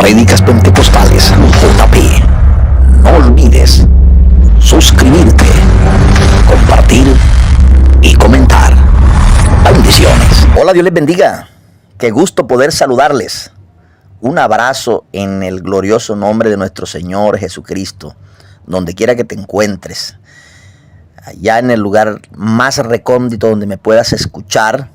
Prédicas Pentecostales JP. No olvides suscribirte, compartir y comentar. Bendiciones. Hola, Dios les bendiga. Qué gusto poder saludarles. Un abrazo en el glorioso nombre de nuestro Señor Jesucristo, donde quiera que te encuentres. Allá en el lugar más recóndito donde me puedas escuchar,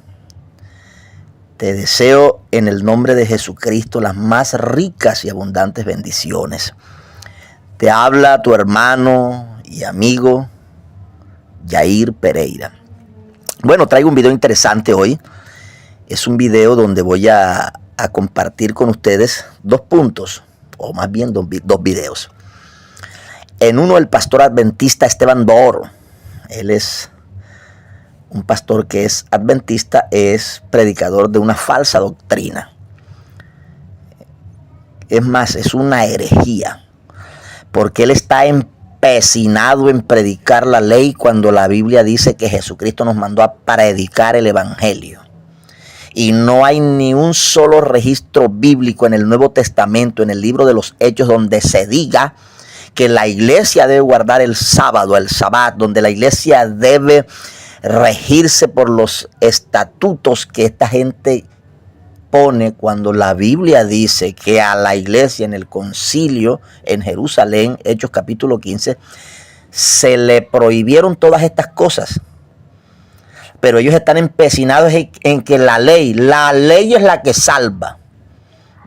te deseo en el nombre de Jesucristo las más ricas y abundantes bendiciones. Te habla tu hermano y amigo Yair Pereira. Bueno, traigo un video interesante hoy. Es un video donde voy a compartir con ustedes dos puntos, o más bien dos videos. En uno, el pastor adventista Esteban Bor. Él es un pastor que es adventista, es predicador de una falsa doctrina. Es más, es una herejía, porque él está empecinado en predicar la ley cuando la Biblia dice que Jesucristo nos mandó a predicar el evangelio. Y no hay ni un solo registro bíblico en el Nuevo Testamento, en el libro de los Hechos, donde se diga que la iglesia debe guardar el sábado, el sabbat, donde la iglesia debe regirse por los estatutos que esta gente pone, cuando la Biblia dice que a la iglesia en el concilio en Jerusalén, Hechos capítulo 15, se le prohibieron todas estas cosas. Pero ellos están empecinados en que la ley es la que salva,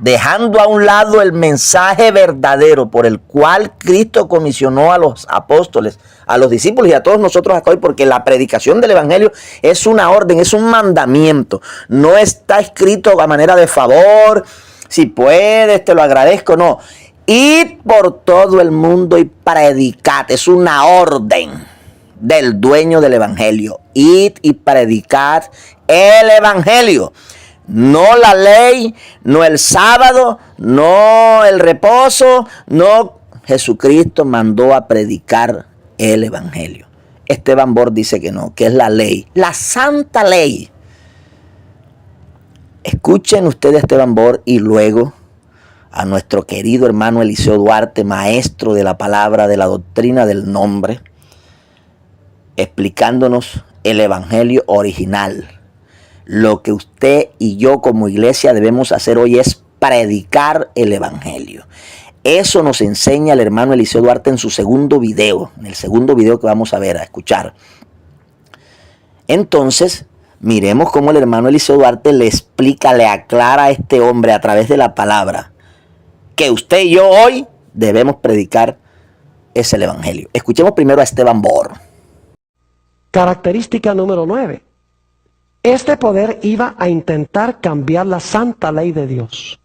dejando a un lado el mensaje verdadero por el cual Cristo comisionó a los apóstoles, a los discípulos y a todos nosotros acá hoy, porque la predicación del evangelio es una orden, es un mandamiento. No está escrito a manera de favor, si puedes, te lo agradezco, no. Id por todo el mundo y predicad, es una orden del dueño del evangelio. Id y predicad el evangelio. No la ley, no el sábado, no el reposo, no. Jesucristo mandó a predicar el evangelio. Esteban Bor dice que no, que es la ley, la santa ley. Escuchen ustedes a Esteban Bor y luego a nuestro querido hermano Eliseo Duarte, maestro de la palabra, de la doctrina del nombre, explicándonos el evangelio original. Lo que usted y yo como iglesia debemos hacer hoy es predicar el evangelio. Eso nos enseña el hermano Eliseo Duarte en su segundo video, en el segundo video que vamos a ver, a escuchar. Entonces, miremos cómo el hermano Eliseo Duarte le explica, le aclara a este hombre a través de la palabra que usted y yo hoy debemos predicar es el evangelio. Escuchemos primero a Esteban Bor. Característica número 9. Este poder iba a intentar cambiar la santa ley de Dios.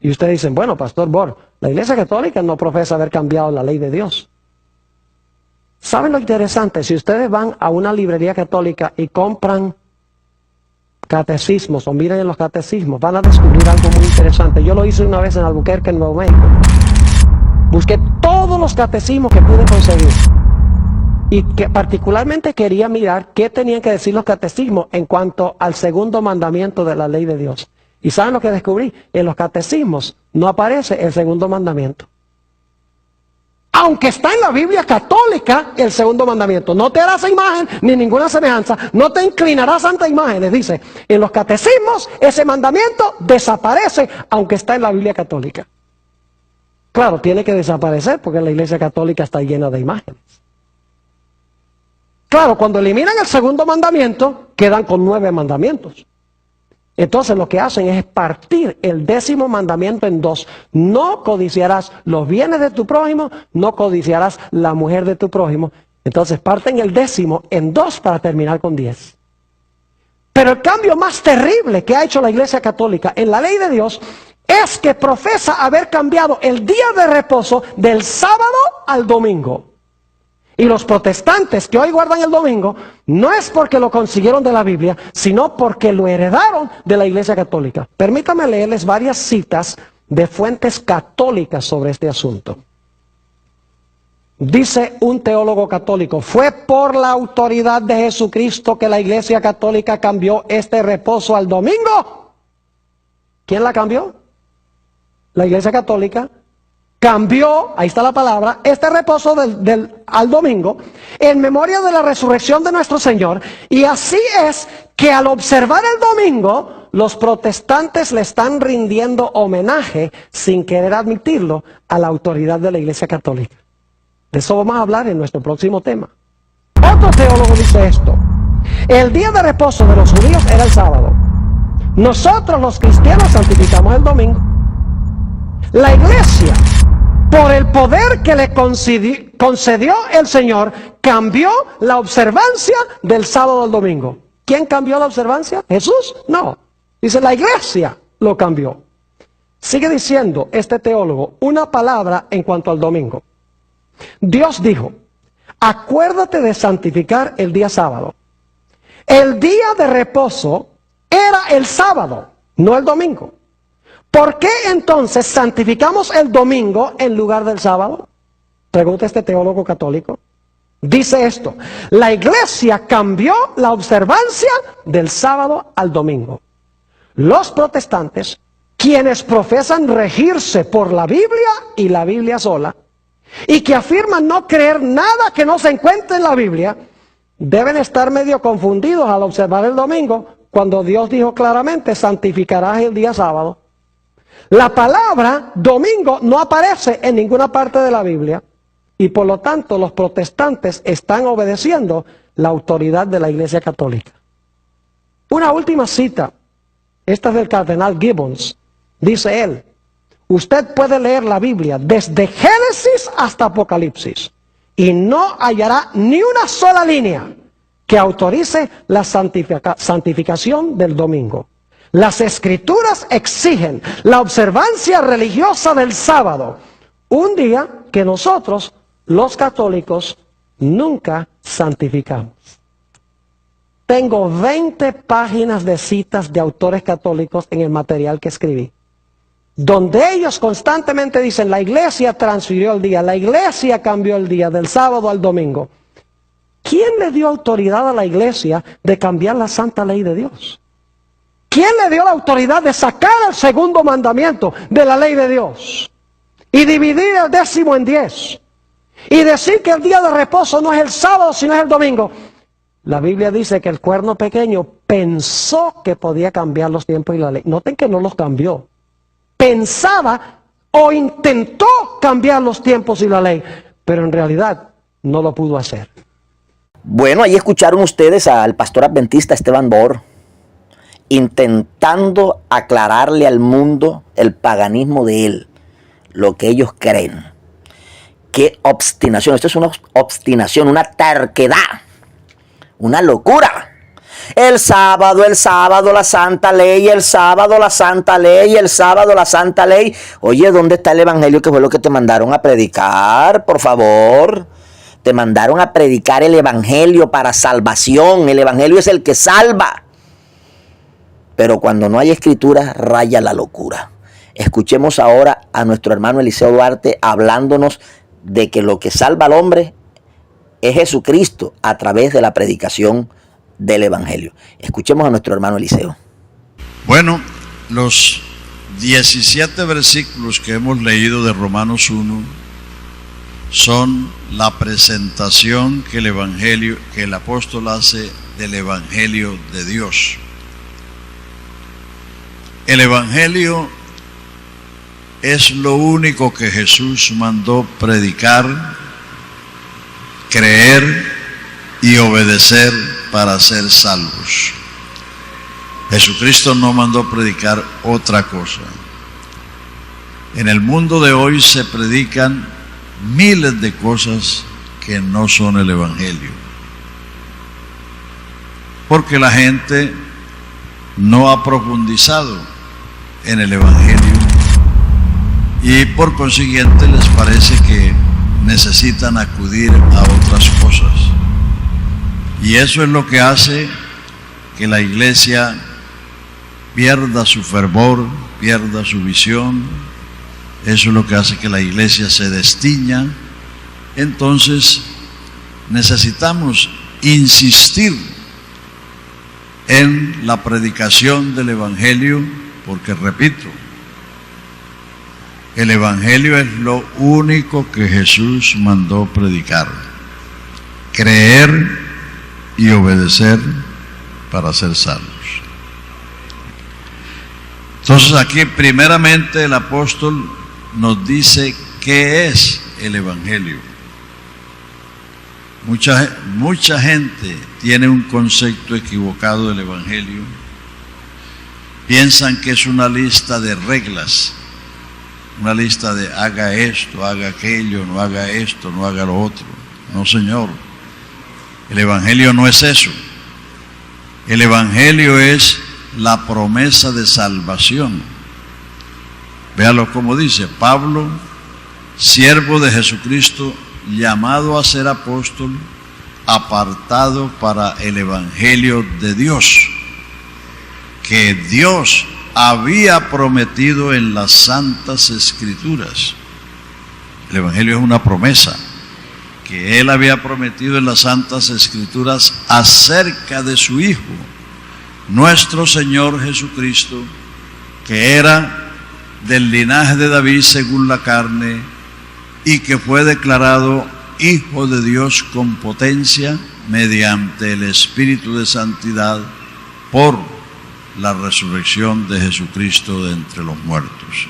Y ustedes dicen, bueno, Pastor Bor, la Iglesia Católica no profesa haber cambiado la ley de Dios. ¿Saben lo interesante? Si ustedes van a una librería católica y compran catecismos o miren en los catecismos, van a descubrir algo muy interesante. Yo lo hice una vez en Albuquerque, en Nuevo México. Busqué todos los catecismos que pude conseguir. Y que particularmente quería mirar qué tenían que decir los catecismos en cuanto al segundo mandamiento de la ley de Dios. ¿Y saben lo que descubrí? En los catecismos no aparece el segundo mandamiento. Aunque está en la Biblia católica el segundo mandamiento. No te harás imagen ni ninguna semejanza. No te inclinarás ante imágenes. Dice, en los catecismos ese mandamiento desaparece aunque está en la Biblia católica. Claro, tiene que desaparecer porque la Iglesia Católica está llena de imágenes. Claro, cuando eliminan el segundo mandamiento, quedan con 9 mandamientos. Entonces lo que hacen es partir el 10º mandamiento en 2. No codiciarás los bienes de tu prójimo, no codiciarás la mujer de tu prójimo. Entonces parten el 10º en 2 para terminar con 10. Pero el cambio más terrible que ha hecho la Iglesia Católica en la ley de Dios es que profesa haber cambiado el día de reposo del sábado al domingo. Y los protestantes que hoy guardan el domingo, no es porque lo consiguieron de la Biblia, sino porque lo heredaron de la Iglesia Católica. Permítanme leerles varias citas de fuentes católicas sobre este asunto. Dice un teólogo católico, fue por la autoridad de Jesucristo que la Iglesia Católica cambió este reposo al domingo. ¿Quién la cambió? la Iglesia Católica cambió, ahí está la palabra, este reposo al domingo, en memoria de la resurrección de nuestro Señor. Y así es que al observar el domingo, los protestantes le están rindiendo homenaje, sin querer admitirlo, a la autoridad de la Iglesia Católica. De eso vamos a hablar en nuestro próximo tema. Otro teólogo dice esto: el día de reposo de los judíos era el sábado. Nosotros los cristianos santificamos el domingo. La Iglesia, por el poder que le concedió el Señor, cambió la observancia del sábado al domingo. ¿Quién cambió la observancia? ¿Jesús? No. Dice, la Iglesia lo cambió. Sigue diciendo este teólogo una palabra en cuanto al domingo. Dios dijo, acuérdate de santificar el día sábado. El día de reposo era el sábado, no el domingo. ¿Por qué entonces santificamos el domingo en lugar del sábado? Pregunta este teólogo católico. Dice esto: la Iglesia cambió la observancia del sábado al domingo. Los protestantes, quienes profesan regirse por la Biblia y la Biblia sola, y que afirman no creer nada que no se encuentre en la Biblia, deben estar medio confundidos al observar el domingo, cuando Dios dijo claramente, santificarás el día sábado. La palabra domingo no aparece en ninguna parte de la Biblia, y por lo tanto los protestantes están obedeciendo la autoridad de la Iglesia Católica. Una última cita, esta es del cardenal Gibbons. Dice él, usted puede leer la Biblia desde Génesis hasta Apocalipsis y no hallará ni una sola línea que autorice la santificación del domingo. Las Escrituras exigen la observancia religiosa del sábado, un día que nosotros, los católicos, nunca santificamos. Tengo 20 páginas de citas de autores católicos en el material que escribí, donde ellos constantemente dicen, la Iglesia transfirió el día, la Iglesia cambió el día del sábado al domingo. ¿Quién le dio autoridad a la Iglesia de cambiar la santa ley de Dios? ¿Quién le dio la autoridad de sacar el segundo mandamiento de la ley de Dios y dividir el 10 en 10 y decir que el día de reposo no es el sábado sino es el domingo? La Biblia dice que el cuerno pequeño pensó que podía cambiar los tiempos y la ley. Noten que no los cambió. Pensaba o intentó cambiar los tiempos y la ley, pero en realidad no lo pudo hacer. Bueno, ahí escucharon ustedes al pastor adventista Esteban Bor intentando aclararle al mundo el paganismo de él, lo que ellos creen. ¡Qué obstinación! Esto es una obstinación, una terquedad, una locura. El sábado, la santa ley, el sábado, la santa ley, el sábado, la santa ley. Oye, ¿dónde está el evangelio que fue lo que te mandaron a predicar? Por favor. Te mandaron a predicar el evangelio para salvación. El evangelio es el que salva. Pero cuando no hay escritura, raya la locura. Escuchemos ahora a nuestro hermano Eliseo Duarte hablándonos de que lo que salva al hombre es Jesucristo a través de la predicación del evangelio. Escuchemos a nuestro hermano Eliseo. Bueno, los 17 versículos que hemos leído de Romanos 1 son la presentación que el apóstol hace del evangelio de Dios. El evangelio es lo único que Jesús mandó predicar, creer y obedecer para ser salvos. Jesucristo no mandó predicar otra cosa. En el mundo de hoy se predican miles de cosas que no son el evangelio, porque la gente no ha profundizado en el evangelio y por consiguiente les parece que necesitan acudir a otras cosas, y eso es lo que hace que la iglesia pierda su fervor, pierda su visión. Eso es lo que hace que la iglesia se destiña. Entonces necesitamos insistir en la predicación del evangelio, porque repito, El Evangelio es lo único que Jesús mandó predicar. Creer y obedecer para ser salvos. Entonces aquí primeramente el apóstol nos dice qué es el Evangelio. Mucha gente tiene un concepto equivocado del Evangelio. Piensan que es una lista de reglas, una lista de haga esto, haga aquello, no haga esto, no haga lo otro. No, señor. El Evangelio no es eso. El Evangelio es la promesa de salvación. Véalo como dice Pablo, siervo de Jesucristo, llamado a ser apóstol, apartado para el Evangelio de Dios, que Dios había prometido en las Santas Escrituras. El Evangelio es una promesa que Él había prometido en las Santas Escrituras acerca de su Hijo, nuestro Señor Jesucristo, que era del linaje de David según la carne y que fue declarado Hijo de Dios con potencia mediante el Espíritu de Santidad por la resurrección de Jesucristo de entre los muertos.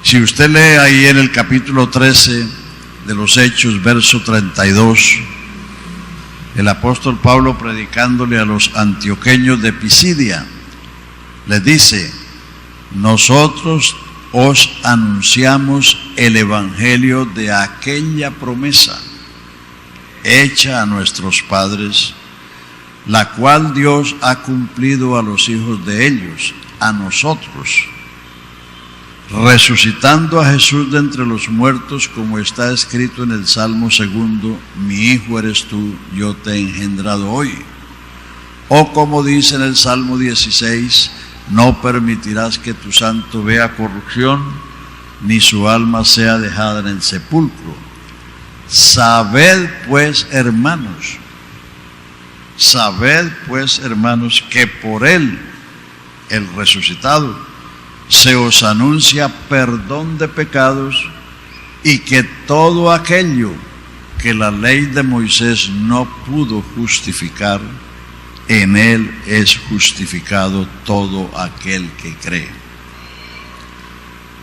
Si usted lee ahí en el capítulo 13 de los Hechos, verso 32, el apóstol Pablo, predicándole a los antioqueños de Pisidia, les dice: nosotros os anunciamos el evangelio de aquella promesa hecha a nuestros padres, la cual Dios ha cumplido a los hijos de ellos, a nosotros, resucitando a Jesús de entre los muertos, como está escrito en el Salmo 2, mi hijo eres tú, yo te he engendrado hoy. O como dice en el Salmo 16, no permitirás que tu santo vea corrupción, ni su alma sea dejada en el sepulcro. Sabed pues, hermanos, que por él, el resucitado, se os anuncia perdón de pecados, y que todo aquello que la ley de Moisés no pudo justificar, en él es justificado todo aquel que cree.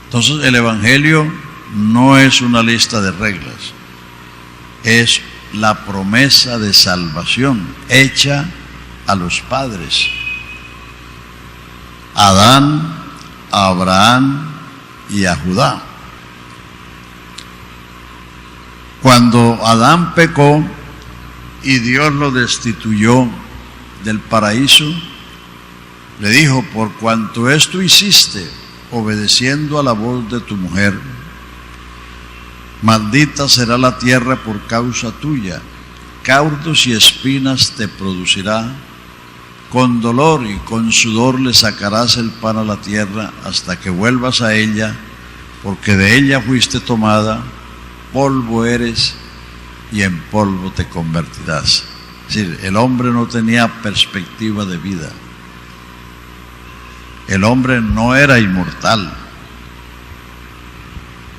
Entonces el Evangelio no es una lista de reglas, es la promesa de salvación hecha a los padres, a Adán, a Abraham y a Judá. Cuando Adán pecó y Dios lo destituyó del paraíso, le dijo: por cuanto esto hiciste, obedeciendo a la voz de tu mujer, maldita será la tierra por causa tuya, cardos y espinas te producirá, con dolor y con sudor le sacarás el pan a la tierra hasta que vuelvas a ella, porque de ella fuiste tomada, polvo eres y en polvo te convertirás. Es decir, el hombre no tenía perspectiva de vida. El hombre no era inmortal,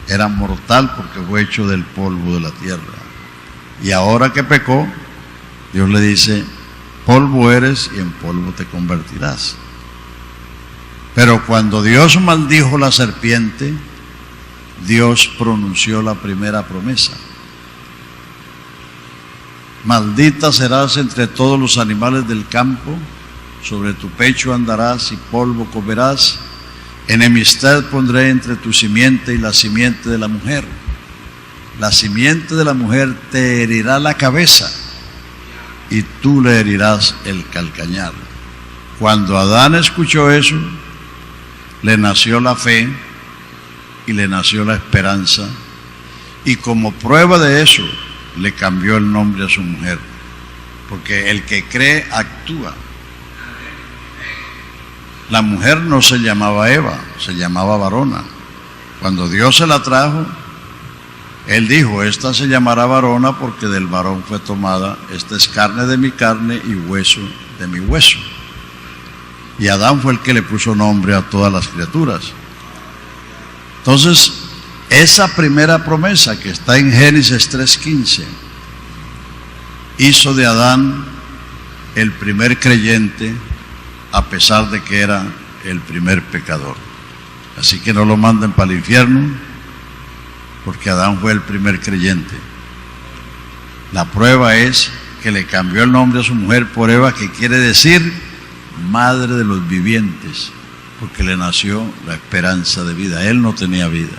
era mortal porque fue hecho del polvo de la tierra. Y ahora que pecó, Dios le dice: polvo eres y en polvo te convertirás. Pero cuando Dios maldijo la serpiente, Dios pronunció la primera promesa: maldita serás entre todos los animales del campo, sobre tu pecho andarás y polvo comerás, enemistad pondré entre tu simiente y la simiente de la mujer. La simiente de la mujer te herirá la cabeza y tú le herirás el calcañar. Cuando Adán escuchó eso, le nació la fe y le nació la esperanza, y como prueba de eso le cambió el nombre a su mujer, porque el que cree actúa. La mujer no se llamaba Eva, se llamaba varona. Cuando Dios se la trajo, Él dijo: esta se llamará varona porque del varón fue tomada, esta es carne de mi carne y hueso de mi hueso. y Adán fue el que le puso nombre a todas las criaturas. Entonces, esa primera promesa que está en Génesis 3:15 hizo de Adán el primer creyente, a pesar de que era el primer pecador. Así que no lo manden para el infierno, porque Adán fue el primer creyente. La prueba es que le cambió el nombre a su mujer por Eva, que quiere decir madre de los vivientes, porque le nació la esperanza de vida. Él no tenía vida.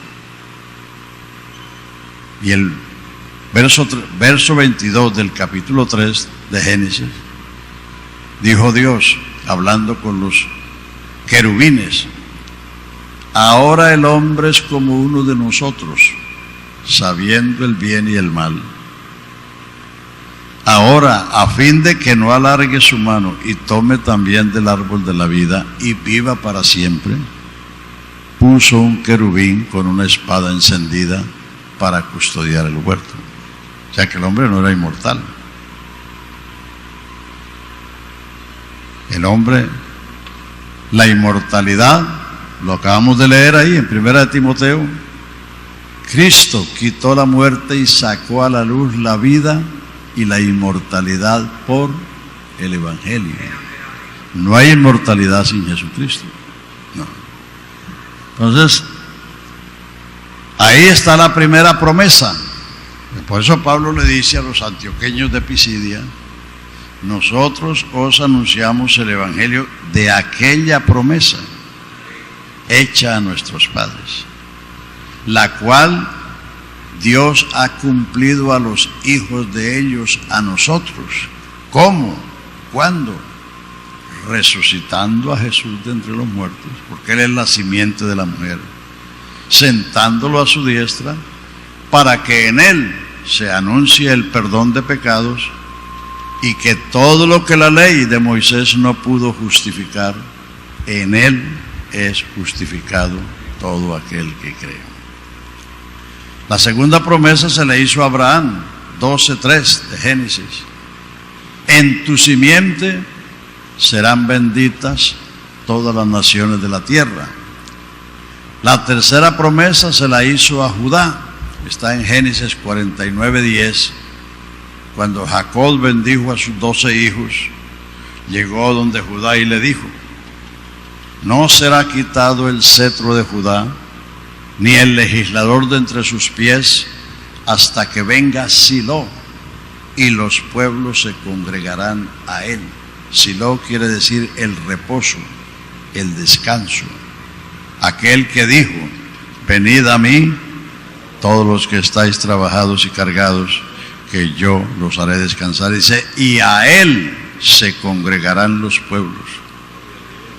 Y el verso 22 del capítulo 3 de Génesis, dijo Dios, hablando con los querubines: ahora el hombre es como uno de nosotros, sabiendo el bien y el mal. Ahora, a fin de que no alargue su mano y tome también del árbol de la vida y viva para siempre, puso un querubín con una espada encendida para custodiar el huerto. O sea que el hombre no era inmortal. El hombre, la inmortalidad, lo acabamos de leer ahí en 1 Timoteo. Cristo quitó la muerte y sacó a la luz la vida y la inmortalidad por el Evangelio. No hay inmortalidad sin Jesucristo. No. Entonces, ahí está la primera promesa. Por eso Pablo le dice a los antioqueños de Pisidia: nosotros os anunciamos el Evangelio de aquella promesa hecha a nuestros padres, la cual Dios ha cumplido a los hijos de ellos, a nosotros. ¿Cómo? ¿Cuándo? Resucitando a Jesús de entre los muertos, porque Él es la simiente de la mujer, sentándolo a su diestra, para que en Él se anuncie el perdón de pecados, y que todo lo que la ley de Moisés no pudo justificar, en Él es justificado todo aquel que cree. La segunda promesa se le hizo a Abraham, 12:3 de Génesis: en tu simiente serán benditas todas las naciones de la tierra. La tercera promesa se la hizo a Judá, está en Génesis 49:10, cuando Jacob bendijo a sus 12 hijos, llegó donde Judá y le dijo: no será quitado el cetro de Judá, ni el legislador de entre sus pies, hasta que venga Silo, y los pueblos se congregarán a él. Silo quiere decir el reposo, el descanso. Aquel que dijo: venid a mí, todos los que estáis trabajados y cargados, que yo los haré descansar. Dice: y a él se congregarán los pueblos.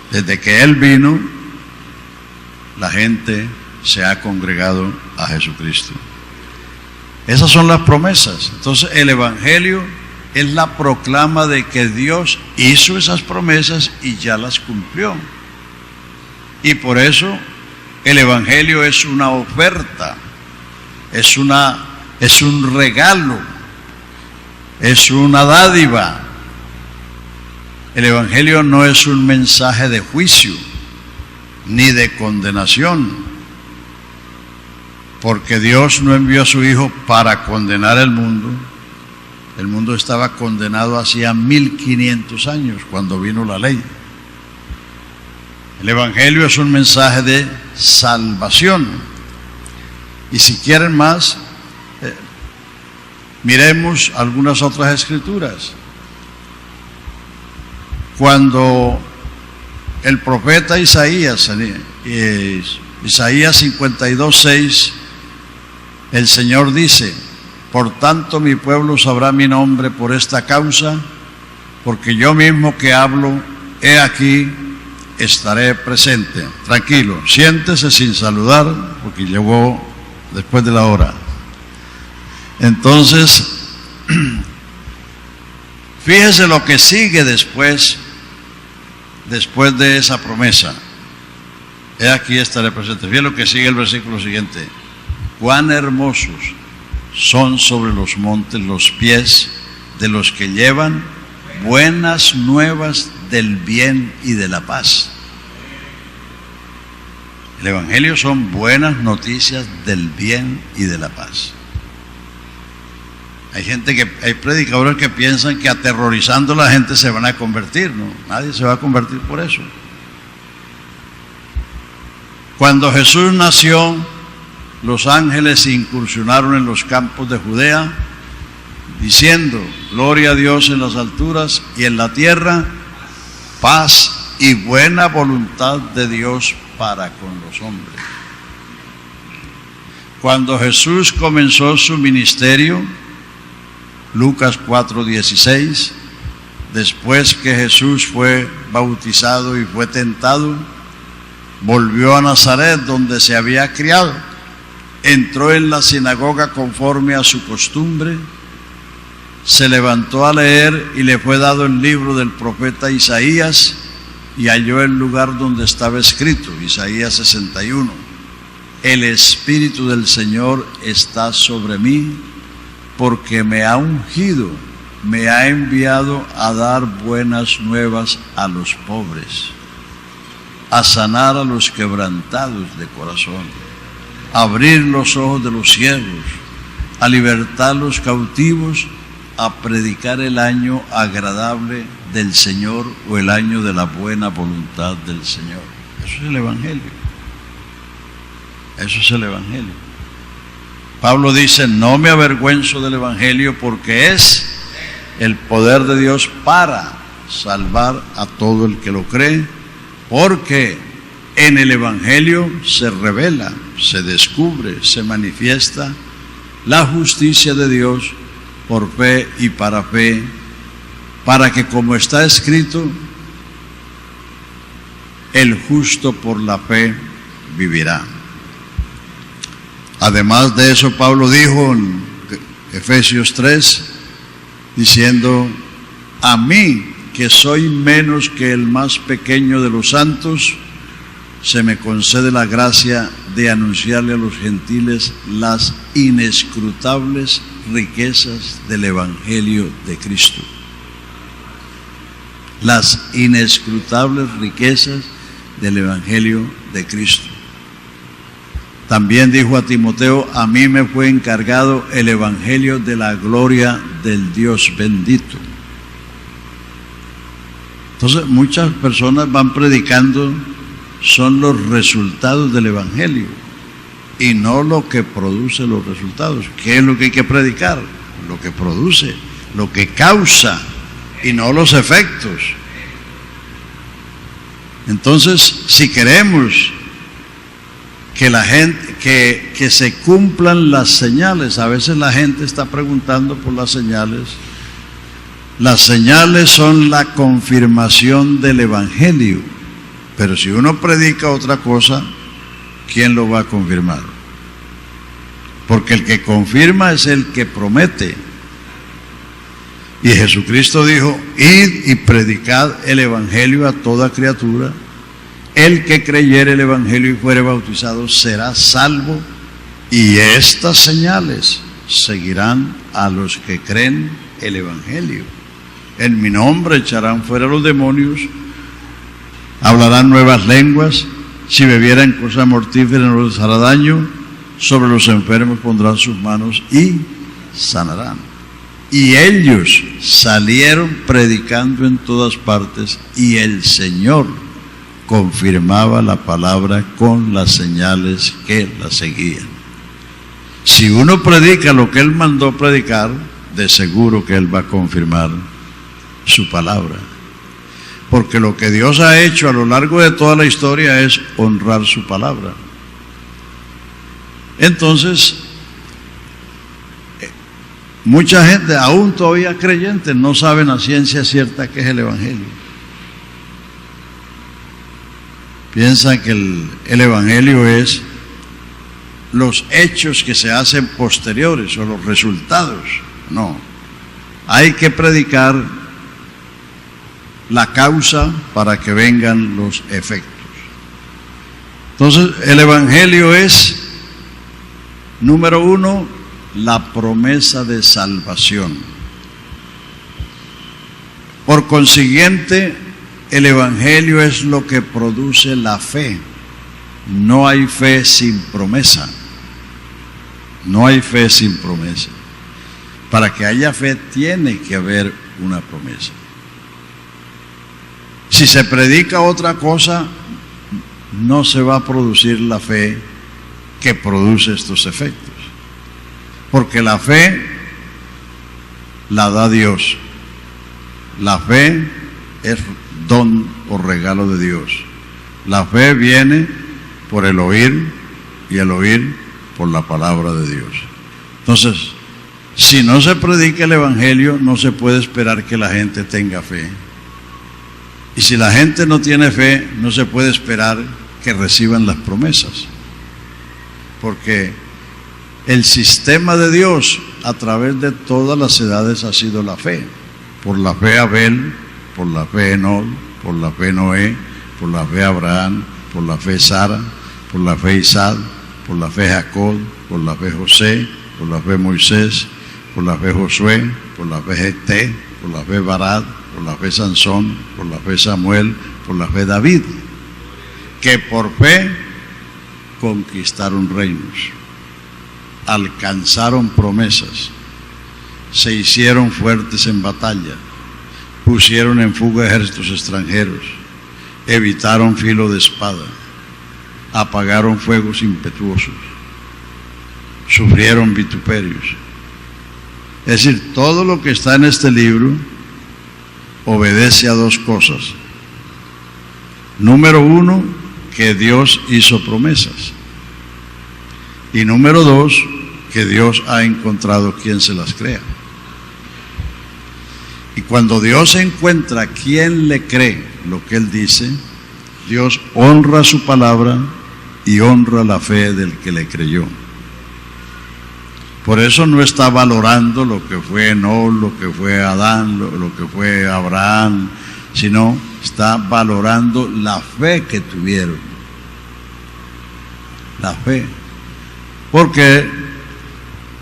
Desde que él vino, la gente se ha congregado a Jesucristo. Esas son las promesas. Entonces el Evangelio es la proclama de que Dios hizo esas promesas y ya las cumplió. Y por eso el Evangelio es una oferta, es un regalo, es una dádiva. El Evangelio no es un mensaje de juicio ni de condenación, porque Dios no envió a su Hijo para condenar el mundo. El mundo estaba condenado hacía 1500 años, cuando vino la ley. El Evangelio es un mensaje de salvación. Y si quieren más, miremos algunas otras escrituras. Cuando el profeta Isaías 52:6, el Señor dice: por tanto mi pueblo sabrá mi nombre por esta causa, porque yo mismo que hablo, he aquí, estaré presente. Tranquilo, siéntese sin saludar, porque llegó después de la hora. Entonces, fíjese lo que sigue después de esa promesa. He aquí estaré presente. Fíjese lo que sigue el versículo siguiente: cuán hermosos son sobre los montes los pies de los que llevan buenas nuevas del bien y de la paz. El Evangelio son buenas noticias del bien y de la paz. Hay predicadores que piensan que aterrorizando a la gente se van a convertir. No, nadie se va a convertir por eso. Cuando Jesús nació, los ángeles incursionaron en los campos de Judea, diciendo: gloria a Dios en las alturas y en la tierra, paz y buena voluntad de Dios para con los hombres. Cuando Jesús comenzó su ministerio, Lucas 4:16, después que Jesús fue bautizado y fue tentado, volvió a Nazaret, donde se había criado. Entró en la sinagoga conforme a su costumbre, se levantó a leer y le fue dado el libro del profeta Isaías, y halló el lugar donde estaba escrito, Isaías 61, el Espíritu del Señor está sobre mí, porque me ha ungido, me ha enviado a dar buenas nuevas a los pobres, a sanar a los quebrantados de corazón, a abrir los ojos de los ciegos, a libertar a los cautivos, a predicar el año agradable del Señor, o el año de la buena voluntad del Señor. Eso es el Evangelio. Eso es el Evangelio. Pablo dice: no me avergüenzo del Evangelio, porque es el poder de Dios para salvar a todo el que lo cree, porque en el Evangelio se revela, se descubre, se manifiesta la justicia de Dios por fe y para fe, para que, como está escrito, el justo por la fe vivirá. Además de eso, Pablo dijo en Efesios 3, diciendo: a mí, que soy menos que el más pequeño de los santos, se me concede la gracia de anunciarle a los gentiles las inescrutables riquezas del Evangelio de Cristo. Las inescrutables riquezas del Evangelio de Cristo. También dijo a Timoteo: a mí me fue encargado el Evangelio de la gloria del Dios bendito. Entonces, muchas personas van predicando, son los resultados del Evangelio y no lo que produce los resultados. ¿Qué es lo que hay que predicar? Lo que produce, lo que causa, y no los efectos. Entonces, si queremos que la gente, que se cumplan las señales, a veces la gente está preguntando por las señales. Las señales son la confirmación del Evangelio, pero si uno predica otra cosa, ¿quién lo va a confirmar? Porque el que confirma es el que promete. Y Jesucristo dijo: id y predicad el Evangelio a toda criatura. El que creyere el Evangelio y fuere bautizado será salvo, y estas señales seguirán a los que creen el Evangelio. En mi nombre echarán fuera los demonios, hablarán nuevas lenguas, si bebieran cosa mortífera no les hará daño, sobre los enfermos pondrán sus manos y sanarán. Y ellos salieron predicando en todas partes, y el Señor confirmaba la palabra con las señales que la seguían. Si uno predica lo que Él mandó predicar, de seguro que Él va a confirmar su palabra. Porque lo que Dios ha hecho a lo largo de toda la historia es honrar su palabra. Entonces, mucha gente, aún todavía creyentes, no saben a ciencia cierta qué es el Evangelio. Piensan que el Evangelio es los hechos que se hacen posteriores o los resultados. No, hay que predicar la causa para que vengan los efectos. Entonces, el Evangelio es, número uno, la promesa de salvación. Por consiguiente, el Evangelio es lo que produce la fe. No hay fe sin promesa. No hay fe sin promesa. Para que haya fe tiene que haber una promesa. Si se predica otra cosa, no se va a producir la fe que produce estos efectos. Porque la fe la da Dios. La fe es don o regalo de Dios. La fe viene por el oír y el oír por la palabra de Dios. Entonces, si no se predica el Evangelio, no se puede esperar que la gente tenga fe. Y si la gente no tiene fe, no se puede esperar que reciban las promesas. Porque el sistema de Dios a través de todas las edades ha sido la fe. Por la fe Abel, por la fe Enoc, por la fe Noé, por la fe Abraham, por la fe Sara, por la fe Isaac, por la fe Jacob, por la fe José, por la fe Moisés, por la fe Josué, por la fe Jefté, por la fe Barak, por la fe Sansón, por la fe Samuel, por la fe David, que por fe conquistaron reinos, alcanzaron promesas, se hicieron fuertes en batalla, pusieron en fuga ejércitos extranjeros, evitaron filo de espada, apagaron fuegos impetuosos, sufrieron vituperios. Es decir, todo lo que está en este libro obedece a dos cosas. Número uno, que Dios hizo promesas. Y número dos, que Dios ha encontrado quien se las crea. Y cuando Dios encuentra quien le cree lo que Él dice, Dios honra su palabra y honra la fe del que le creyó. Por eso no está valorando lo que fue Enoc, lo que fue Adán, lo que fue Abraham, sino está valorando la fe que tuvieron. La fe. Porque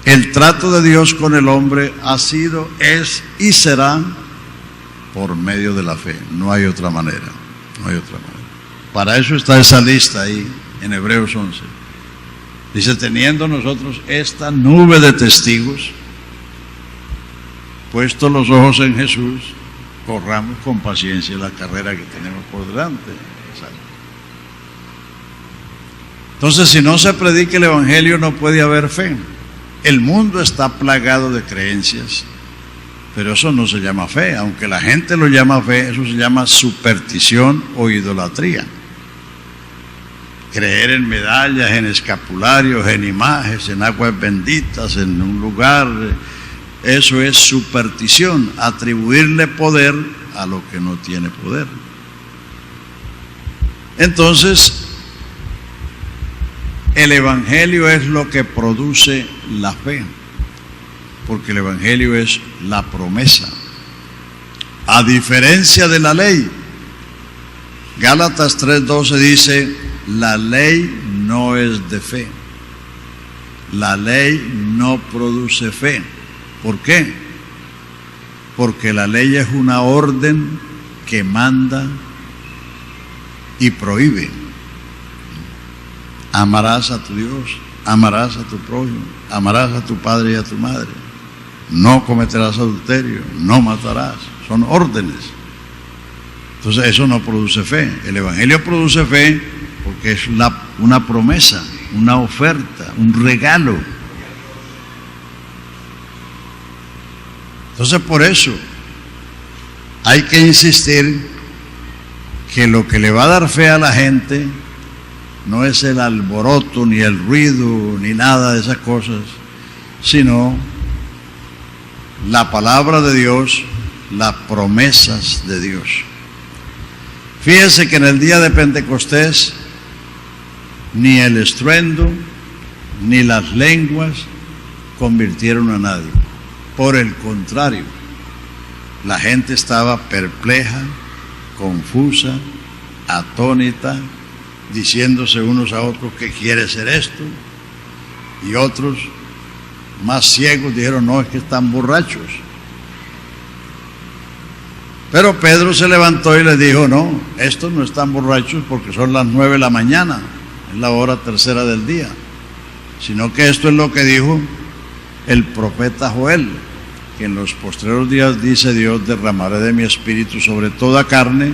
el trato de Dios con el hombre ha sido, es y será por medio de la fe. No hay otra manera. No hay otra manera. Para eso está esa lista ahí en Hebreos 11. Dice, teniendo nosotros esta nube de testigos, puestos los ojos en Jesús, corramos con paciencia la carrera que tenemos por delante. Entonces, si no se predica el Evangelio, no puede haber fe. El mundo está plagado de creencias, pero eso no se llama fe. Aunque la gente lo llama fe, eso se llama superstición o idolatría. Creer en medallas, en escapularios, en imágenes, en aguas benditas, en un lugar, eso es superstición, atribuirle poder a lo que no tiene poder. Entonces, el Evangelio es lo que produce la fe, porque el Evangelio es la promesa. A diferencia de la ley, Gálatas 3:12 dice, la ley no es de fe. La ley no produce fe. ¿Por qué? Porque la ley es una orden que manda y prohíbe. Amarás a tu Dios, amarás a tu prójimo, amarás a tu padre y a tu madre. No cometerás adulterio, no matarás. Son órdenes. Entonces eso no produce fe. El Evangelio produce fe porque es una promesa, una oferta, un regalo. Entonces por eso hay que insistir que lo que le va a dar fe a la gente no es el alboroto, ni el ruido, ni nada de esas cosas, sino la palabra de Dios, las promesas de Dios. Fíjense que en el día de Pentecostés, ni el estruendo, ni las lenguas convirtieron a nadie. Por el contrario, la gente estaba perpleja, confusa, atónita, diciéndose unos a otros que quiere ser esto, y otros más ciegos dijeron, no, es que están borrachos. Pero Pedro se levantó y le dijo: no, estos no están borrachos porque son las 9 de la mañana, es la hora tercera del día, sino que esto es lo que dijo el profeta Joel, que en los postreros días dice Dios: derramaré de mi espíritu sobre toda carne,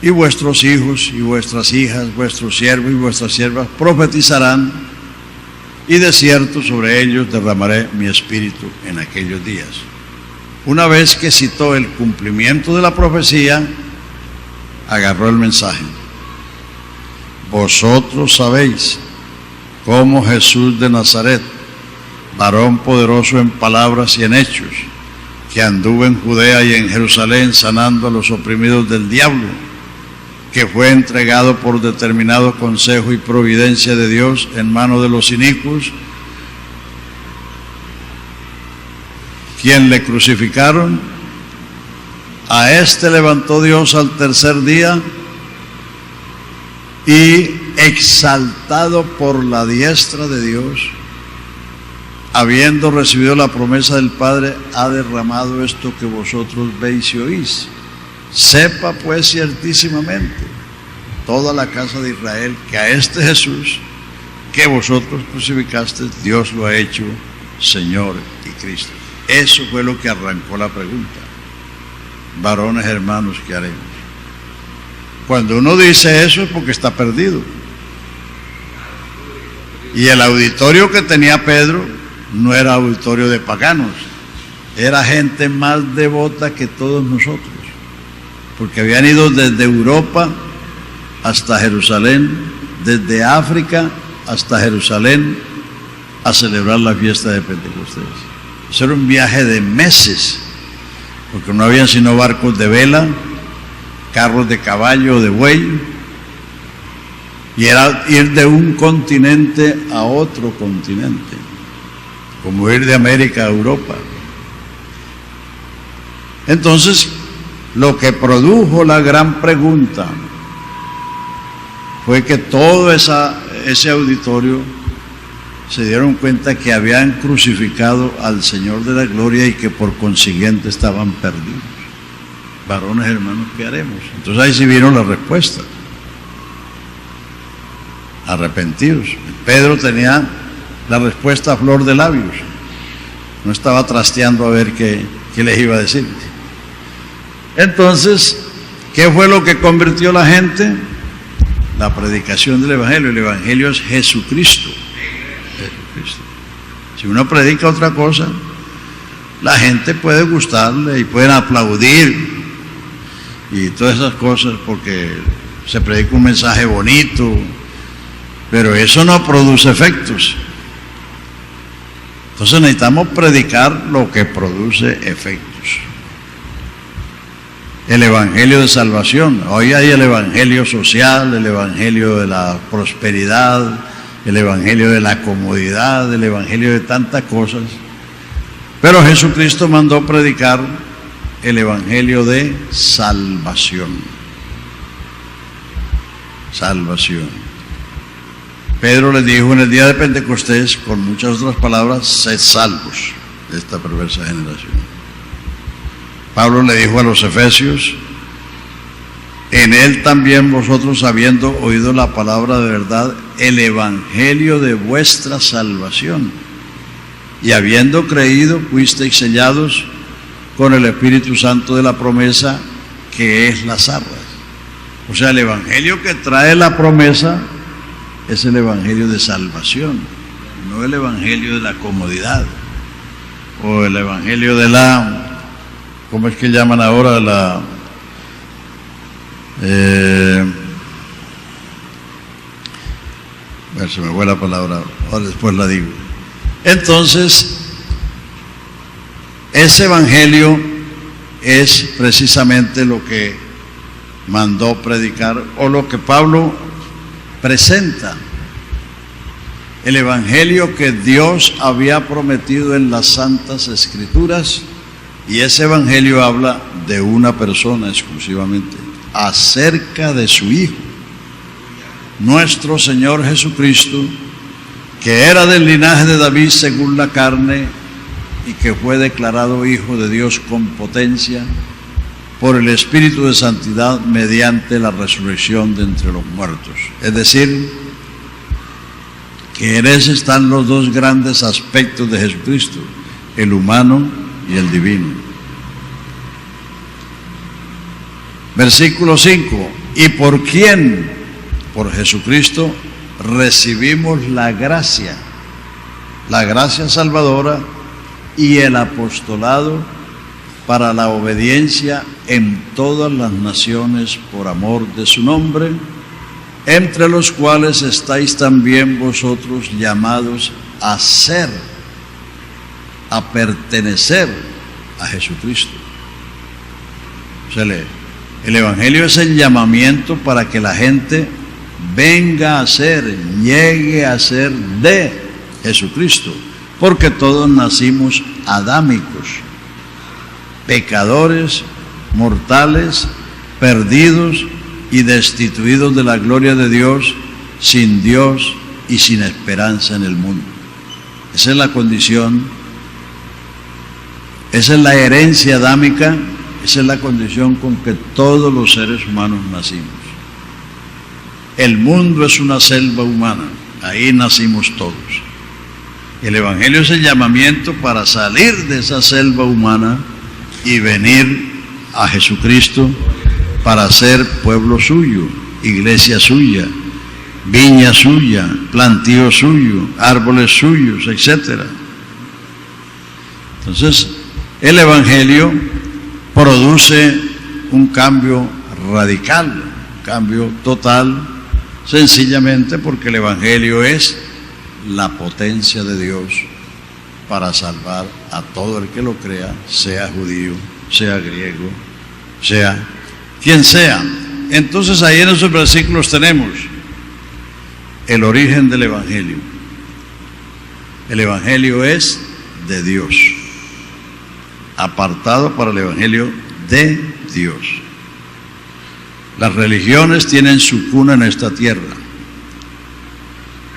y vuestros hijos y vuestras hijas, vuestros siervos y vuestras siervas profetizarán, y de cierto sobre ellos derramaré mi espíritu en aquellos días. Una vez que citó el cumplimiento de la profecía, agarró el mensaje: vosotros sabéis cómo Jesús de Nazaret, varón poderoso en palabras y en hechos, que anduvo en Judea y en Jerusalén sanando a los oprimidos del diablo, que fue entregado por determinado consejo y providencia de Dios en mano de los inicuos, quien le crucificaron. A este levantó Dios al tercer día, y exaltado por la diestra de Dios, habiendo recibido la promesa del Padre, ha derramado esto que vosotros veis y oís. Sepa pues ciertísimamente toda la casa de Israel que a este Jesús que vosotros crucificasteis, Dios lo ha hecho Señor y Cristo. Eso fue lo que arrancó la pregunta: varones hermanos, ¿qué haremos? Cuando uno dice eso es porque está perdido. Y el auditorio que tenía Pedro no era auditorio de paganos, era gente más devota que todos nosotros, porque habían ido desde Europa hasta Jerusalén, desde África hasta Jerusalén, a celebrar la fiesta de Pentecostés. Eso era un viaje de meses, porque no habían sino barcos de vela, carros de caballo o de buey, y era ir de un continente a otro continente, como ir de América a Europa. Entonces, lo que produjo la gran pregunta fue que todo ese auditorio se dieron cuenta que habían crucificado al Señor de la gloria y que por consiguiente estaban perdidos. Varones hermanos, ¿qué haremos? Entonces ahí sí vieron la respuesta: arrepentidos. Pedro tenía la respuesta a flor de labios, no estaba trasteando a ver qué les iba a decir. Entonces, ¿qué fue lo que convirtió a la gente? La predicación del Evangelio. El Evangelio es Jesucristo. Jesucristo. Si uno predica otra cosa, la gente puede gustarle y pueden aplaudir y todas esas cosas porque se predica un mensaje bonito, pero eso no produce efectos. Entonces necesitamos predicar lo que produce efectos. El Evangelio de salvación. Hoy hay el Evangelio social, el Evangelio de la prosperidad, el Evangelio de la comodidad, el Evangelio de tantas cosas. Pero Jesucristo mandó predicar el Evangelio de salvación. Salvación. Pedro les dijo en el día de Pentecostés, con muchas otras palabras: sed salvos de esta perversa generación. Pablo le dijo a los efesios: en él también vosotros, habiendo oído la palabra de verdad, el evangelio de vuestra salvación, y habiendo creído, fuisteis sellados con el Espíritu Santo de la promesa, que es las arras. O sea, el evangelio que trae la promesa es el evangelio de salvación, no el evangelio de la comodidad o el evangelio de la, ¿cómo es que llaman ahora? Se me fue la palabra, ahora después la digo. Entonces, ese evangelio es precisamente lo que mandó predicar, o lo que Pablo presenta, el evangelio que Dios había prometido en las Santas Escrituras. Y ese evangelio habla de una persona exclusivamente, acerca de su Hijo, nuestro Señor Jesucristo, que era del linaje de David según la carne, y que fue declarado Hijo de Dios con potencia por el Espíritu de Santidad mediante la resurrección de entre los muertos. Es decir, que en ese están los dos grandes aspectos de Jesucristo, el humano y el divino. Versículo 5, ¿y por quién? Por Jesucristo recibimos la gracia salvadora y el apostolado para la obediencia en todas las naciones por amor de su nombre, entre los cuales estáis también vosotros llamados a ser, a pertenecer a Jesucristo. El Evangelio es el llamamiento para que la gente venga a ser, llegue a ser de Jesucristo, porque todos nacimos adámicos, pecadores, mortales, perdidos y destituidos de la gloria de Dios, sin Dios y sin esperanza en el mundo. Esa es la condición, esa es la herencia adámica, esa es la condición con que todos los seres humanos nacimos. El mundo es una selva humana, ahí nacimos todos. El Evangelio es el llamamiento para salir de esa selva humana y venir a Jesucristo para ser pueblo suyo, iglesia suya, viña suya, plantío suyo, árboles suyos, etc. Entonces, el Evangelio produce un cambio radical, un cambio total, sencillamente porque el Evangelio es la potencia de Dios para salvar a todo el que lo crea, sea judío, sea griego, sea quien sea. Entonces ahí en esos versículos tenemos el origen del Evangelio. El Evangelio es de Dios, apartado para el Evangelio de Dios. Las religiones tienen su cuna en esta tierra.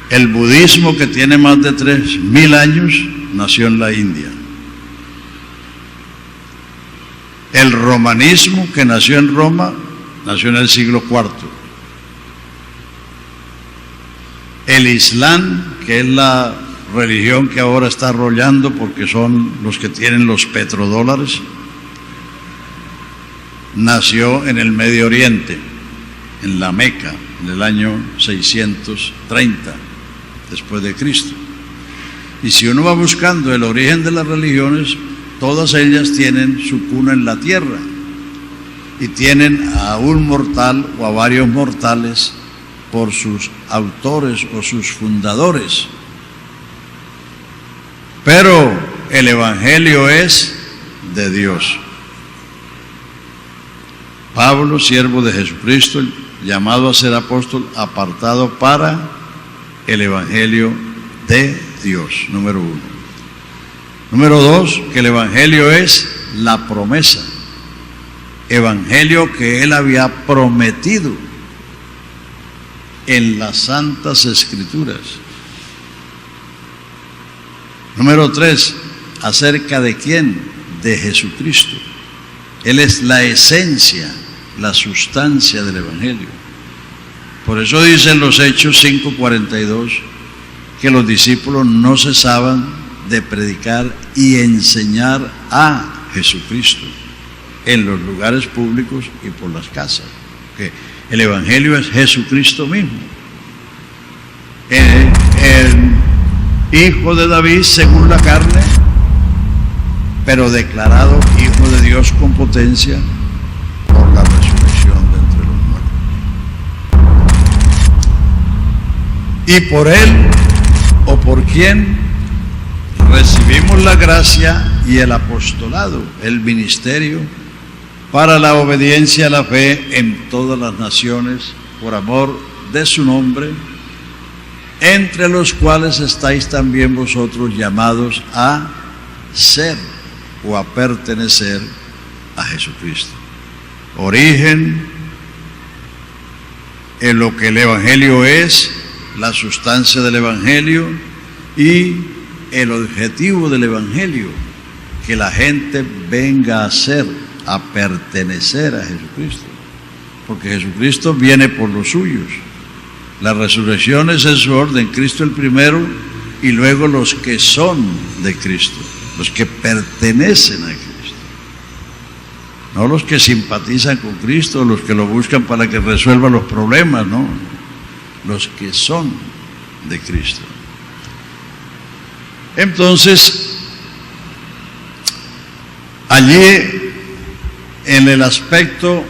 El budismo, que tiene más de 3000 años, nació en la India. El romanismo, que nació en Roma, nació en el siglo IV. El Islam, que es la religión que ahora está arrollando porque son los que tienen los petrodólares, nació en el Medio Oriente, en la Meca, en el año 630 después de Cristo. Y si uno va buscando el origen de las religiones, todas ellas tienen su cuna en la tierra y tienen a un mortal o a varios mortales por sus autores o sus fundadores. Pero el Evangelio es de Dios. Pablo, siervo de Jesucristo, llamado a ser apóstol, apartado para el Evangelio de Dios, número 1. Número 2, que el Evangelio es la promesa, Evangelio que él había prometido en las Santas Escrituras. Número 3, ¿acerca de quién? De Jesucristo. Él es la esencia, la sustancia del Evangelio. Por eso dice en los Hechos 5:42 que los discípulos no cesaban de predicar y enseñar a Jesucristo en los lugares públicos y por las casas. Que el Evangelio es Jesucristo mismo, el Hijo de David según la carne, pero declarado Hijo de Dios con potencia por la resurrección de entre los muertos. Y por Él, o por quien, recibimos la gracia y el apostolado, el ministerio, para la obediencia a la fe en todas las naciones, por amor de su nombre, entre los cuales estáis también vosotros llamados a ser o a pertenecer a Jesucristo. Origen en lo que el Evangelio es, la sustancia del Evangelio y el objetivo del Evangelio, que la gente venga a ser a pertenecer a Jesucristo, porque Jesucristo viene por los suyos. La resurrección es en su orden, Cristo el primero y luego los que son de Cristo, los que pertenecen a Cristo. No los que simpatizan con Cristo, los que lo buscan para que resuelva los problemas, no. Los que son de Cristo. Entonces, allí en el aspecto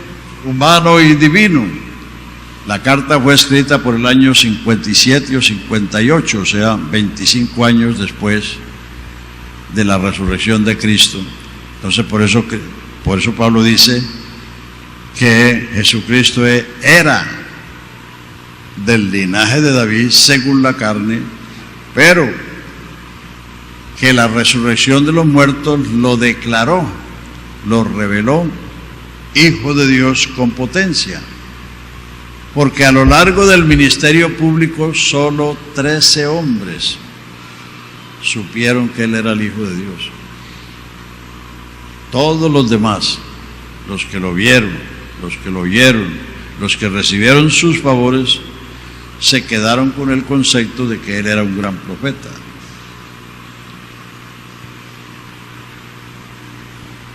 humano y divino, la carta fue escrita por el año 57 o 58, o sea, 25 años después de la resurrección de Cristo. Entonces, por eso Pablo dice que Jesucristo era del linaje de David según la carne, pero que la resurrección de los muertos lo declaró, lo reveló, Hijo de Dios con potencia. Porque a lo largo del ministerio público solo 13 hombres supieron que Él era el Hijo de Dios. Todos los demás, los que lo vieron, los que lo oyeron, los que recibieron sus favores, se quedaron con el concepto de que Él era un gran profeta.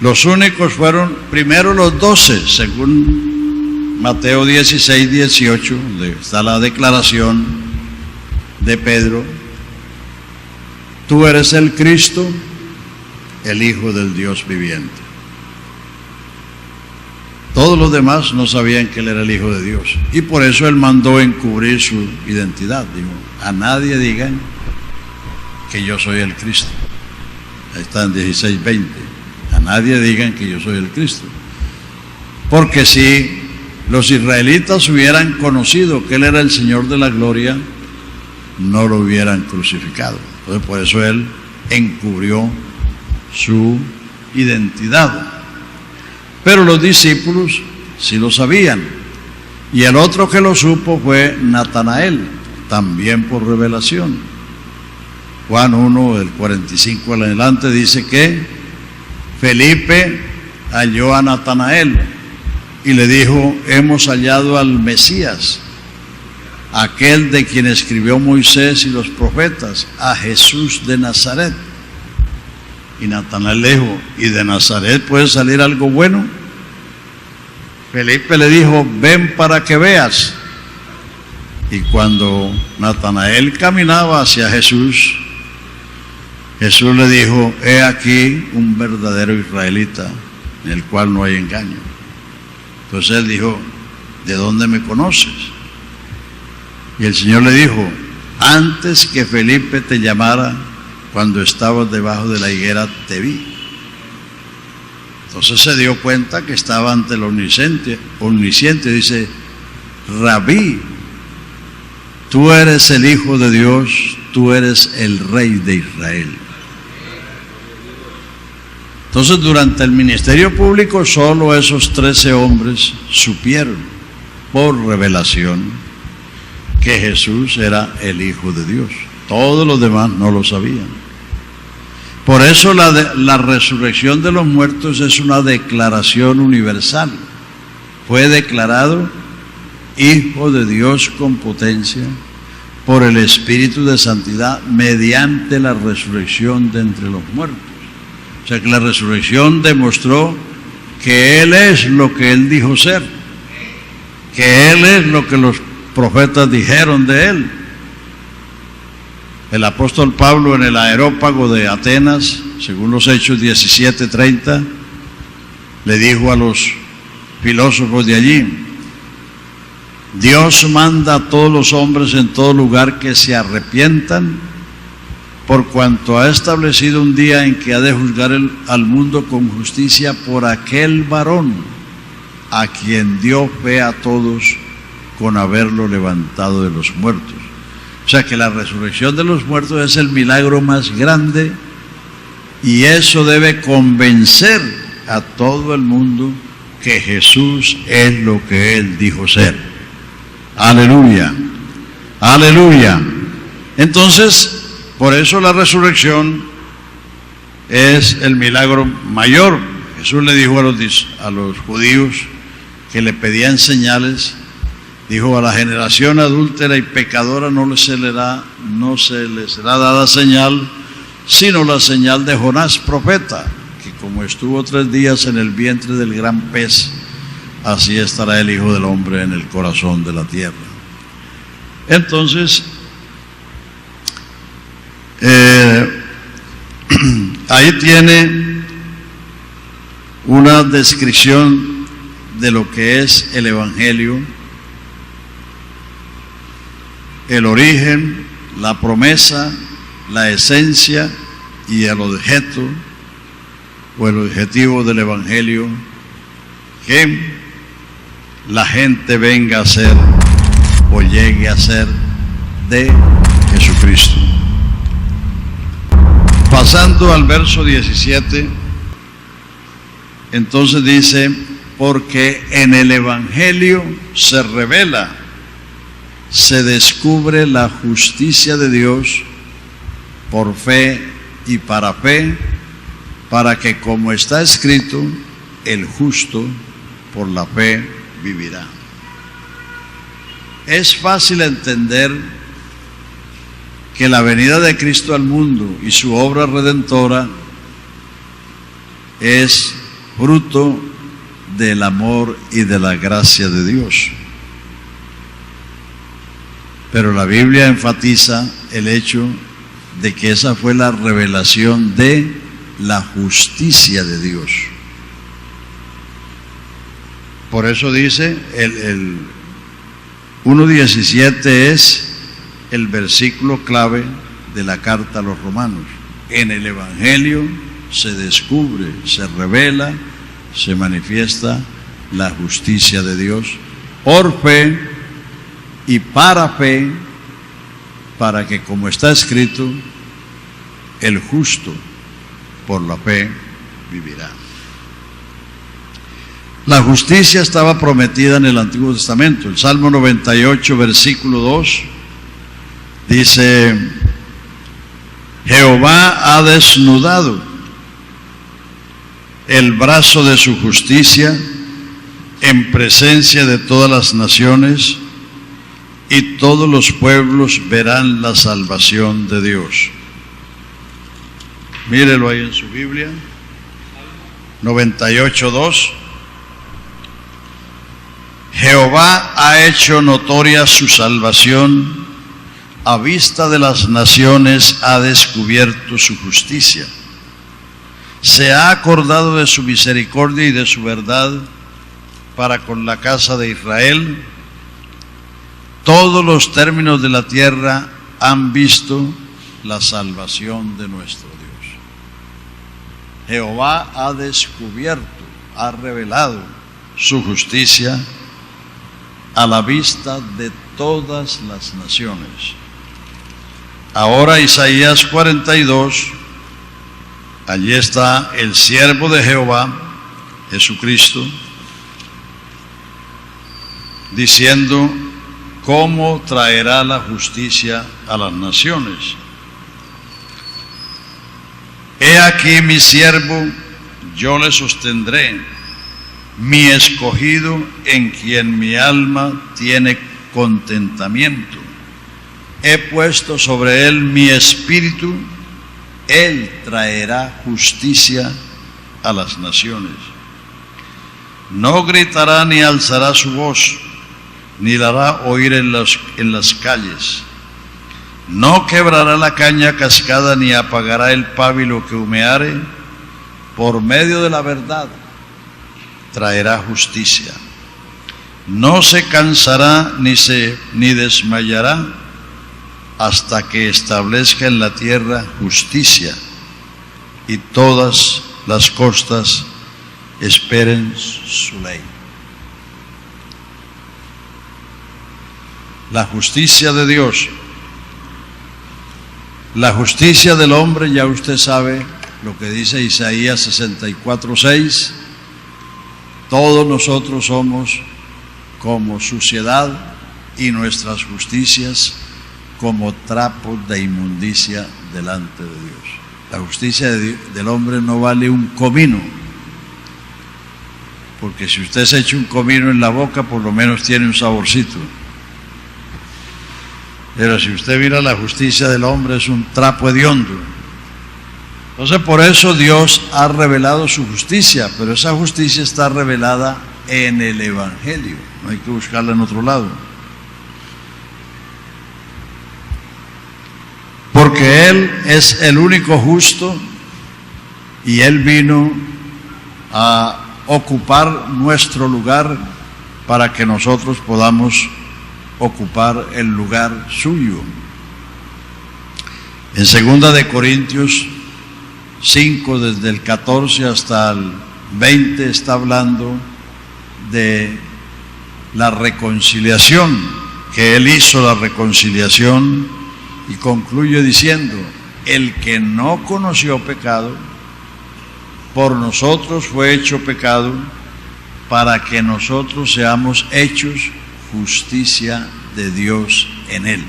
Los únicos fueron primero los 12, según Mateo 16, 18, donde está la declaración de Pedro: tú eres el Cristo, el Hijo del Dios viviente. Todos los demás no sabían que Él era el Hijo de Dios, y por eso Él mandó encubrir su identidad. Dijo: a nadie digan que yo soy el Cristo. Ahí está en 16, 20. A nadie digan que yo soy el Cristo. Porque si los israelitas hubieran conocido que Él era el Señor de la gloria, no lo hubieran crucificado. Entonces, por eso Él encubrió su identidad. Pero los discípulos sí lo sabían. Y el otro que lo supo fue Natanael, también por revelación. Juan 1, del 45 en adelante, dice que Felipe halló a Natanael y le dijo: hemos hallado al Mesías, aquel de quien escribió Moisés y los profetas, a Jesús de Nazaret. Y Natanael le dijo: ¿y de Nazaret puede salir algo bueno? Felipe le dijo: ven para que veas. Y cuando Natanael caminaba hacia Jesús, Jesús le dijo: he aquí un verdadero israelita, en el cual no hay engaño. Entonces él dijo: ¿de dónde me conoces? Y el Señor le dijo: antes que Felipe te llamara, cuando estabas debajo de la higuera, te vi. Entonces se dio cuenta que estaba ante el omnisciente. Dice: Rabí, tú eres el Hijo de Dios, tú eres el Rey de Israel. Entonces, durante el ministerio público, solo esos 13 hombres supieron por revelación que Jesús era el Hijo de Dios. Todos los demás no lo sabían. Por eso la resurrección de los muertos es una declaración universal. Fue declarado Hijo de Dios con potencia por el Espíritu de Santidad mediante la resurrección de entre los muertos. O sea que la resurrección demostró que Él es lo que Él dijo ser, que Él es lo que los profetas dijeron de Él. El apóstol Pablo, en el Areópago de Atenas, según los Hechos 17:30, le dijo a los filósofos de allí: Dios manda a todos los hombres en todo lugar que se arrepientan, por cuanto ha establecido un día en que ha de juzgar al mundo con justicia por aquel varón a quien dio fe a todos con haberlo levantado de los muertos. O sea que la resurrección de los muertos es el milagro más grande, y eso debe convencer a todo el mundo que Jesús es lo que Él dijo ser. Aleluya, aleluya. Entonces, por eso la resurrección es el milagro mayor. Jesús le dijo a los judíos que le pedían señales, dijo: a la generación adúltera y pecadora no les será dada señal, sino la señal de Jonás profeta, que como estuvo 3 días en el vientre del gran pez, así estará el Hijo del Hombre en el corazón de la tierra. Entonces, ahí tiene una descripción de lo que es el Evangelio, el origen, la promesa, la esencia y el objeto o el objetivo del Evangelio, que la gente venga a ser o llegue a ser de Jesucristo. Pasando al verso 17, entonces dice: porque en el Evangelio se revela, se descubre la justicia de Dios por fe y para fe, para que, como está escrito, el justo por la fe vivirá. Es fácil entender que la venida de Cristo al mundo y su obra redentora es fruto del amor y de la gracia de Dios. Pero la Biblia enfatiza el hecho de que esa fue la revelación de la justicia de Dios. Por eso dice, el 1:17 es el versículo clave de la carta a los romanos. En el Evangelio se descubre, se revela, se manifiesta la justicia de Dios por fe y para fe, para que, como está escrito, el justo por la fe vivirá. La justicia estaba prometida en el Antiguo Testamento. El Salmo 98, versículo 2, dice: Jehová ha desnudado el brazo de su justicia en presencia de todas las naciones, y todos los pueblos verán la salvación de Dios. Mírelo ahí en su Biblia, 98:2. Jehová ha hecho notoria su salvación, a vista de las naciones ha descubierto su justicia. Se ha acordado de su misericordia y de su verdad para con la casa de Israel. Todos los términos de la tierra han visto la salvación de nuestro Dios. Jehová ha descubierto, ha revelado su justicia a la vista de todas las naciones. Ahora Isaías 42, allí está el siervo de Jehová, Jesucristo, diciendo cómo traerá la justicia a las naciones. He aquí mi siervo, yo le sostendré, mi escogido en quien mi alma tiene contentamiento. He puesto sobre él mi espíritu, él traerá justicia a las naciones. No gritará ni alzará su voz, ni la hará oír en las calles. No quebrará la caña cascada, ni apagará el pábilo que humeare. Por medio de la verdad traerá justicia. No se cansará ni desmayará hasta que establezca en la tierra justicia, y todas las costas esperen su ley. La justicia de Dios. La justicia del hombre, ya usted sabe lo que dice Isaías 64:6. Todos nosotros somos como suciedad, y nuestras justicias como trapos de inmundicia delante de Dios. La justicia del hombre no vale un comino porque si usted se echa un comino en la boca, por lo menos tiene un saborcito. Pero si usted mira la justicia del hombre, es un trapo hediondo. Entonces, por eso Dios ha revelado su justicia, pero esa justicia está revelada en el Evangelio, no hay que buscarla en otro lado. Porque Él es el único justo y Él vino a ocupar nuestro lugar para que nosotros podamos ocupar el lugar suyo. En 2 de Corintios 5, desde el 14 hasta el 20, está hablando de la reconciliación, que Él hizo la reconciliación, y concluye diciendo: el que no conoció pecado, por nosotros fue hecho pecado, para que nosotros seamos hechos justicia de Dios en Él.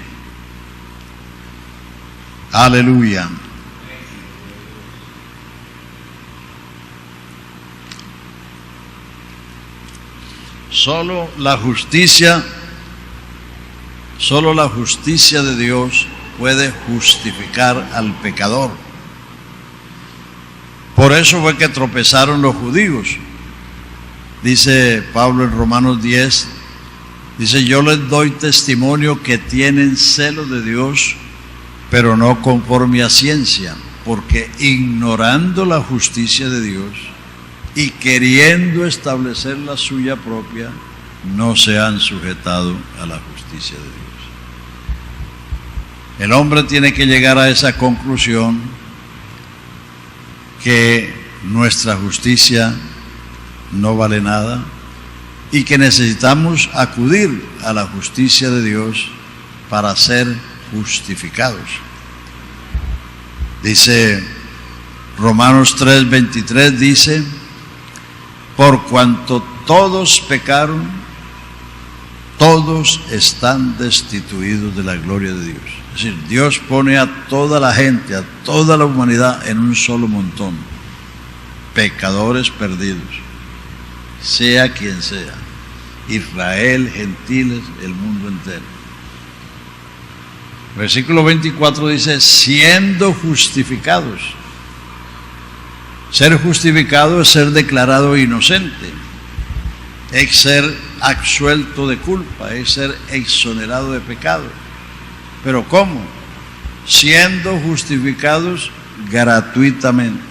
Aleluya. Solo la justicia de Dios puede justificar al pecador. Por eso fue que tropezaron los judíos. Dice Pablo en Romanos 10, dice: yo les doy testimonio que tienen celo de Dios, pero no conforme a ciencia, porque ignorando la justicia de Dios y queriendo establecer la suya propia, no se han sujetado a la justicia de Dios. El hombre tiene que llegar a esa conclusión, que nuestra justicia no vale nada y que necesitamos acudir a la justicia de Dios para ser justificados. Dice Romanos 3:23, dice: por cuanto todos pecaron, todos están destituidos de la gloria de Dios. Es decir, Dios pone a toda la gente, a toda la humanidad en un solo montón, pecadores perdidos, sea quien sea, Israel, gentiles, el mundo entero. Versículo 24 dice: siendo justificados. Ser justificado es ser declarado inocente, es ser absuelto de culpa, es ser exonerado de pecado. ¿Pero cómo? Siendo justificados gratuitamente,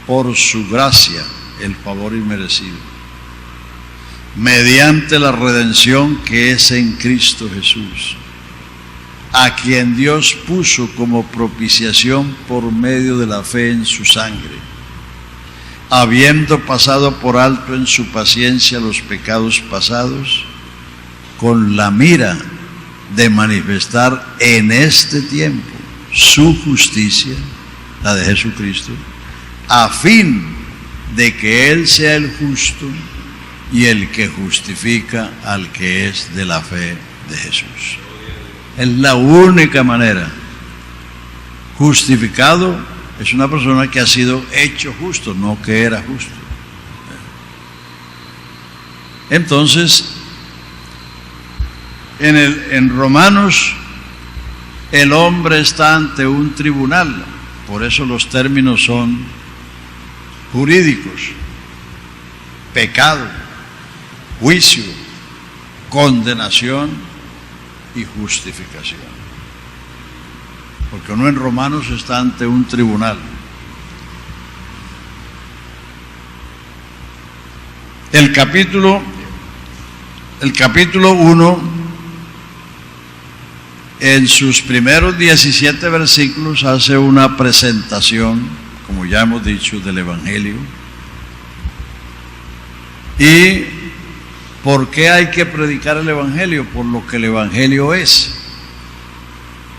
por su gracia, el favor inmerecido, mediante la redención que es en Cristo Jesús, a quien Dios puso como propiciación por medio de la fe en su sangre, habiendo pasado por alto en su paciencia los pecados pasados, con la mira de manifestar en este tiempo su justicia, la de Jesucristo, a fin de que Él sea el justo y el que justifica al que es de la fe de Jesús. Es la única manera. Justificado es una persona que ha sido hecho justo, no que era justo. Entonces, en Romanos, el hombre está ante un tribunal, por eso los términos son jurídicos: pecado, juicio, condenación y justificación. Porque uno en Romanos está ante un tribunal. El capítulo 1, en sus primeros 17 versículos, hace una presentación, como ya hemos dicho, del Evangelio. ¿Y por qué hay que predicar el Evangelio? Por lo que el Evangelio es.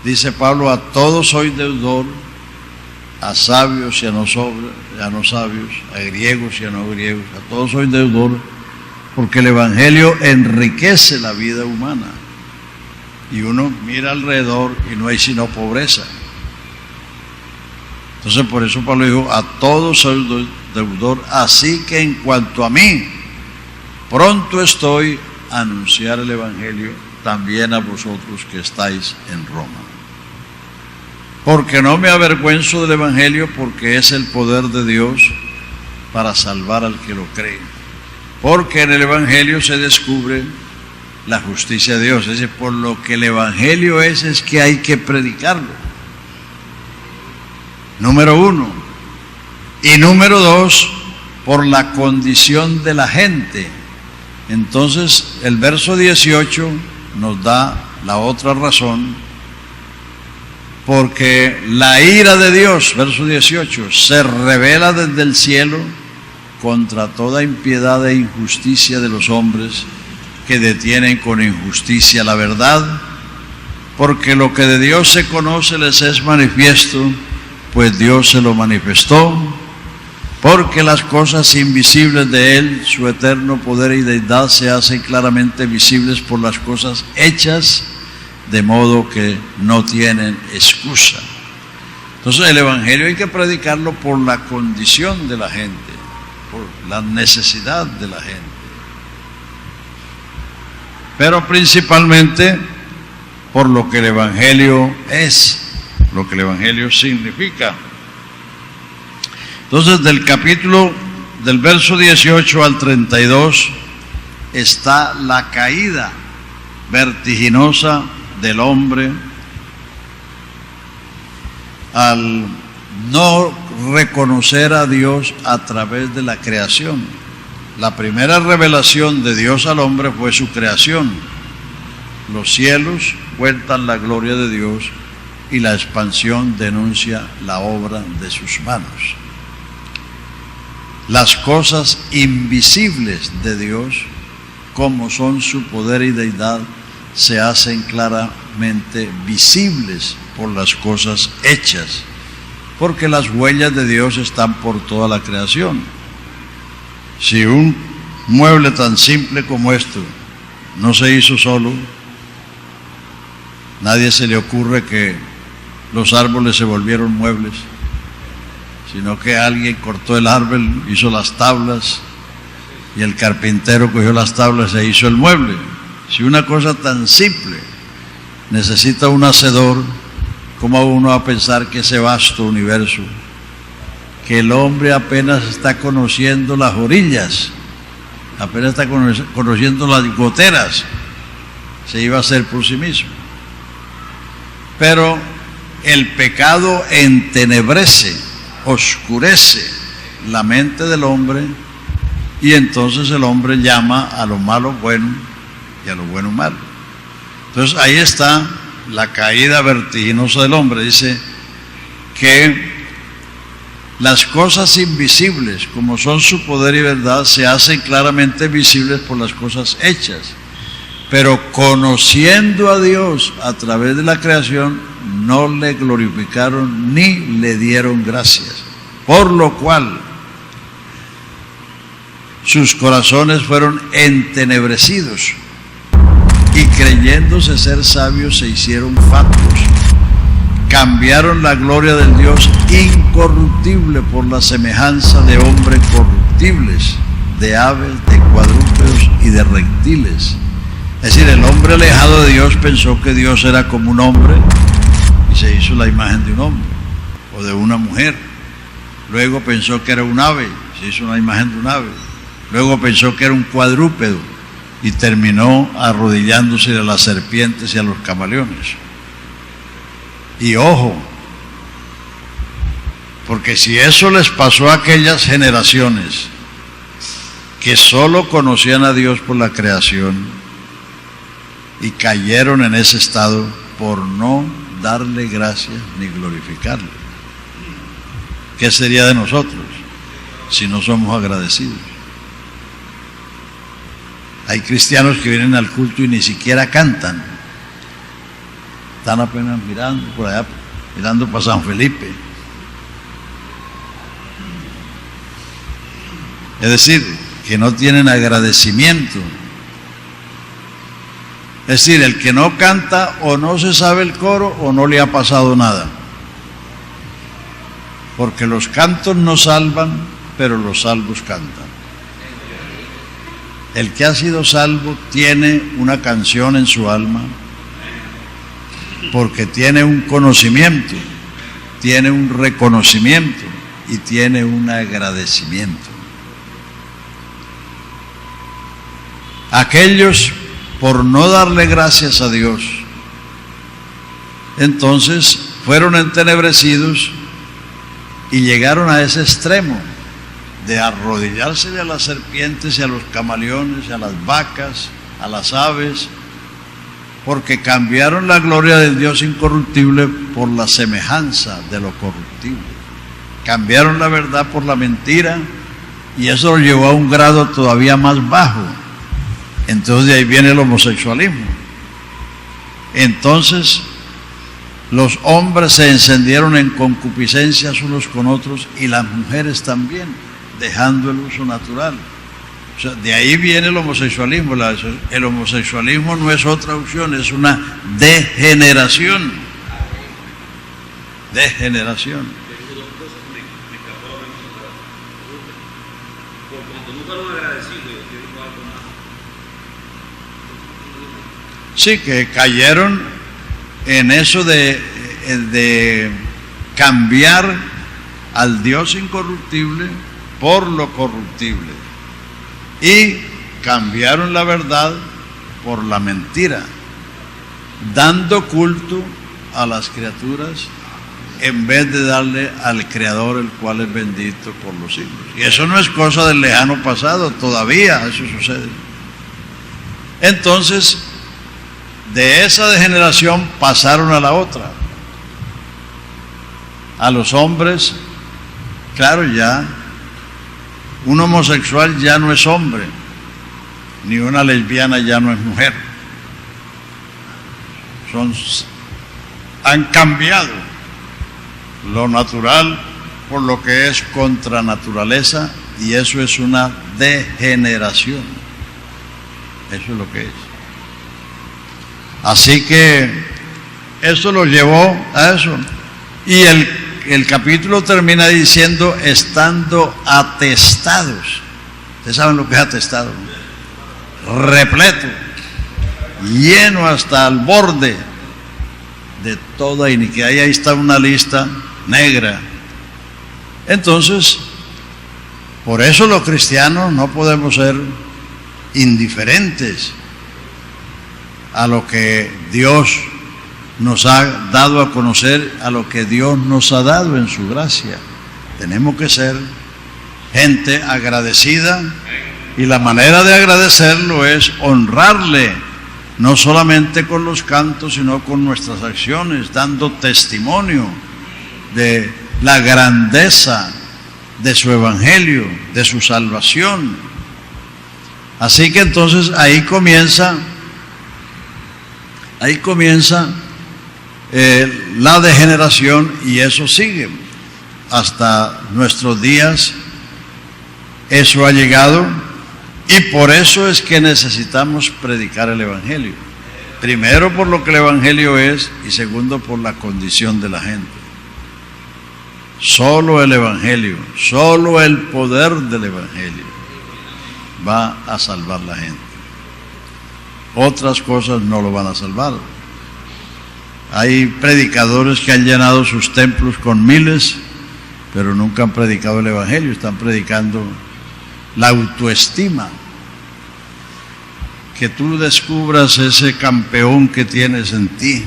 Dice Pablo: a todos soy deudor, a sabios y a no sabios, a griegos y a no griegos, a todos soy deudor, porque el Evangelio enriquece la vida humana. Y uno mira alrededor y no hay sino pobreza. Entonces por eso Pablo dijo: a todos soy deudor, así que en cuanto a mí, pronto estoy a anunciar el Evangelio también a vosotros que estáis en Roma. Porque no me avergüenzo del Evangelio, porque es el poder de Dios para salvar al que lo cree. Porque en el Evangelio se descubre la justicia de Dios. Es decir, por lo que el Evangelio es que hay que predicarlo. Número uno. Y número dos, por la condición de la gente. Entonces, el verso 18 nos da la otra razón. Porque la ira de Dios, verso 18, se revela desde el cielo contra toda impiedad e injusticia de los hombres que detienen con injusticia la verdad, porque lo que de Dios se conoce les es manifiesto, pues Dios se lo manifestó, porque las cosas invisibles de Él, su eterno poder y deidad, se hacen claramente visibles por las cosas hechas, de modo que no tienen excusa. Entonces el Evangelio hay que predicarlo por la condición de la gente, por la necesidad de la gente, pero principalmente por lo que el Evangelio es, lo que el Evangelio significa. Entonces del verso 18 al 32 está la caída vertiginosa del hombre al no reconocer a Dios a través de la creación. La primera revelación de Dios al hombre fue su creación. Los cielos cuentan la gloria de Dios y la expansión denuncia la obra de sus manos. Las cosas invisibles de Dios, como son su poder y deidad, se hacen claramente visibles por las cosas hechas, porque las huellas de Dios están por toda la creación. Si un mueble tan simple como esto no se hizo solo, nadie se le ocurre que los árboles se volvieron muebles, sino que alguien cortó el árbol, hizo las tablas, y el carpintero cogió las tablas e hizo el mueble. Si una cosa tan simple necesita un hacedor, ¿cómo uno va a pensar que ese vasto universo, que el hombre apenas está conociendo las orillas, apenas está conociendo las goteras, se iba a hacer por sí mismo? Pero el pecado entenebrece, oscurece la mente del hombre, y entonces el hombre llama a lo malo bueno y a lo bueno malo. Entonces ahí está la caída vertiginosa del hombre. Dice que las cosas invisibles, como son su poder y verdad, se hacen claramente visibles por las cosas hechas, pero conociendo a Dios a través de la creación, no le glorificaron ni le dieron gracias, por lo cual sus corazones fueron entenebrecidos, y creyéndose ser sabios se hicieron fatuos, cambiaron la gloria del Dios incorruptible por la semejanza de hombres corruptibles, de aves, de cuadrúpedos y de reptiles. Es decir, el hombre alejado de Dios pensó que Dios era como un hombre y se hizo la imagen de un hombre o de una mujer. Luego pensó que era un ave, se hizo una imagen de un ave. Luego pensó que era un cuadrúpedo y terminó arrodillándose a las serpientes y a los camaleones. Y ojo, porque si eso les pasó a aquellas generaciones que solo conocían a Dios por la creación y cayeron en ese estado por no darle gracias ni glorificarle, ¿qué sería de nosotros si no somos agradecidos? Hay cristianos que vienen al culto y ni siquiera cantan, están apenas mirando por allá, mirando para San Felipe. Es decir, que no tienen agradecimiento. Es decir, el que no canta o no se sabe el coro o no le ha pasado nada. Porque los cantos no salvan, pero los salvos cantan. El que ha sido salvo tiene una canción en su alma, porque tiene un conocimiento, tiene un reconocimiento y tiene un agradecimiento. Aquellos, por no darle gracias a Dios, entonces fueron entenebrecidos y llegaron a ese extremo de arrodillarse a las serpientes y a los camaleones, y a las vacas, a las aves, porque cambiaron la gloria del Dios incorruptible por la semejanza de lo corruptible. Cambiaron la verdad por la mentira, y eso lo llevó a un grado todavía más bajo. Entonces de ahí viene el homosexualismo. Entonces los hombres se encendieron en concupiscencias unos con otros, y las mujeres también, dejando el uso natural. O sea, de ahí viene el homosexualismo. El homosexualismo no es otra opción, es una degeneración. Degeneración. Sí, que cayeron en eso de cambiar al Dios incorruptible por lo corruptible, y cambiaron la verdad por la mentira, dando culto a las criaturas en vez de darle al Creador, el cual es bendito por los siglos. Y eso no es cosa del lejano pasado, todavía eso sucede. Entonces, de esa degeneración pasaron a la otra. A los hombres, claro, ya un homosexual ya no es hombre, ni una lesbiana ya no es mujer. Han cambiado lo natural por lo que es contra naturaleza, y eso es una degeneración. Eso es lo que es. Así que eso lo llevó a eso. Y el capítulo termina diciendo, estando atestados. ¿Ustedes saben lo que es atestado? Repleto, lleno hasta el borde de toda iniquidad. Y ahí está una lista negra. Entonces, por eso los cristianos no podemos ser indiferentes a lo que Dios nos ha dado a conocer, a lo que Dios nos ha dado en su gracia. Tenemos que ser gente agradecida, y la manera de agradecerlo es honrarle, no solamente con los cantos, sino con nuestras acciones, dando testimonio de la grandeza de su evangelio, de su salvación. Así que entonces ahí comienza la degeneración, y eso sigue hasta nuestros días. Eso ha llegado, y por eso es que necesitamos predicar el evangelio. Primero por lo que el evangelio es, y segundo por la condición de la gente. Solo el evangelio, solo el poder del evangelio va a salvar la gente. Otras cosas no lo van a salvar. Hay predicadores que han llenado sus templos con miles, pero nunca han predicado el evangelio. Están predicando la autoestima. Que tú descubras ese campeón que tienes en ti.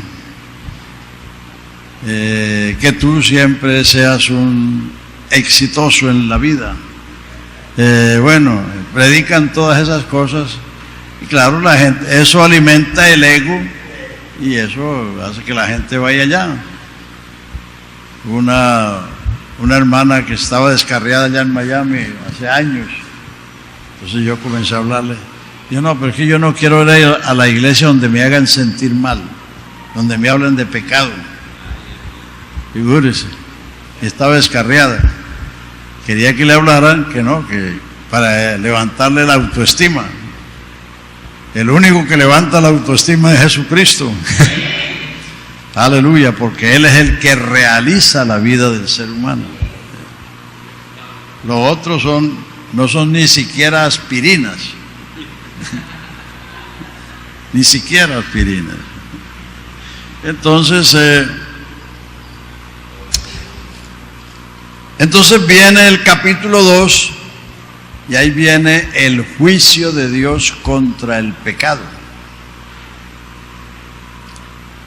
Que tú siempre seas un exitoso en la vida. Bueno, predican todas esas cosas, y claro, la gente, eso alimenta el ego, y eso hace que la gente vaya allá. Una hermana que estaba descarriada allá en Miami hace años, entonces yo comencé a hablarle. Yo no, pero es que yo no quiero ir a la iglesia donde me hagan sentir mal, donde me hablen de pecado. Figúrese, estaba descarriada. Quería que le hablaran que no, que para levantarle la autoestima. El único que levanta la autoestima es Jesucristo. Aleluya, porque Él es el que realiza la vida del ser humano. Los otros no son ni siquiera aspirinas. Ni siquiera aspirinas. Entonces viene el capítulo 2 y ahí viene el juicio de Dios contra el pecado.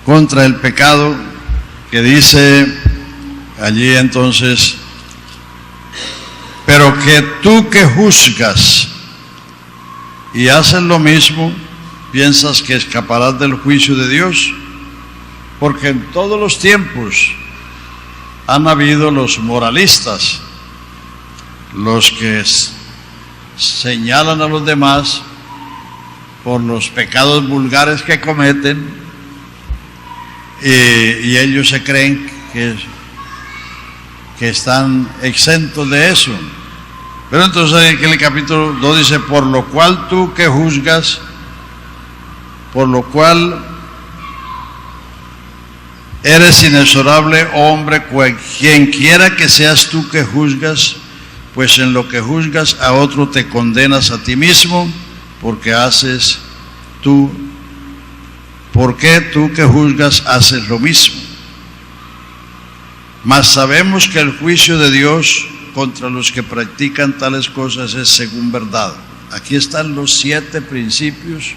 Contra el pecado, que dice allí entonces: pero que tú que juzgas y haces lo mismo, ¿piensas que escaparás del juicio de Dios? Porque en todos los tiempos han habido los moralistas, los que señalan a los demás por los pecados vulgares que cometen, y ellos se creen que están exentos de eso. Pero entonces en el capítulo 2 dice: por lo cual tú que juzgas, por lo cual eres inexorable hombre, quien quiera que seas tú que juzgas, pues en lo que juzgas a otro te condenas a ti mismo, porque tú que juzgas haces lo mismo. Mas sabemos que el juicio de Dios contra los que practican tales cosas es según verdad. Aquí están los 7 principios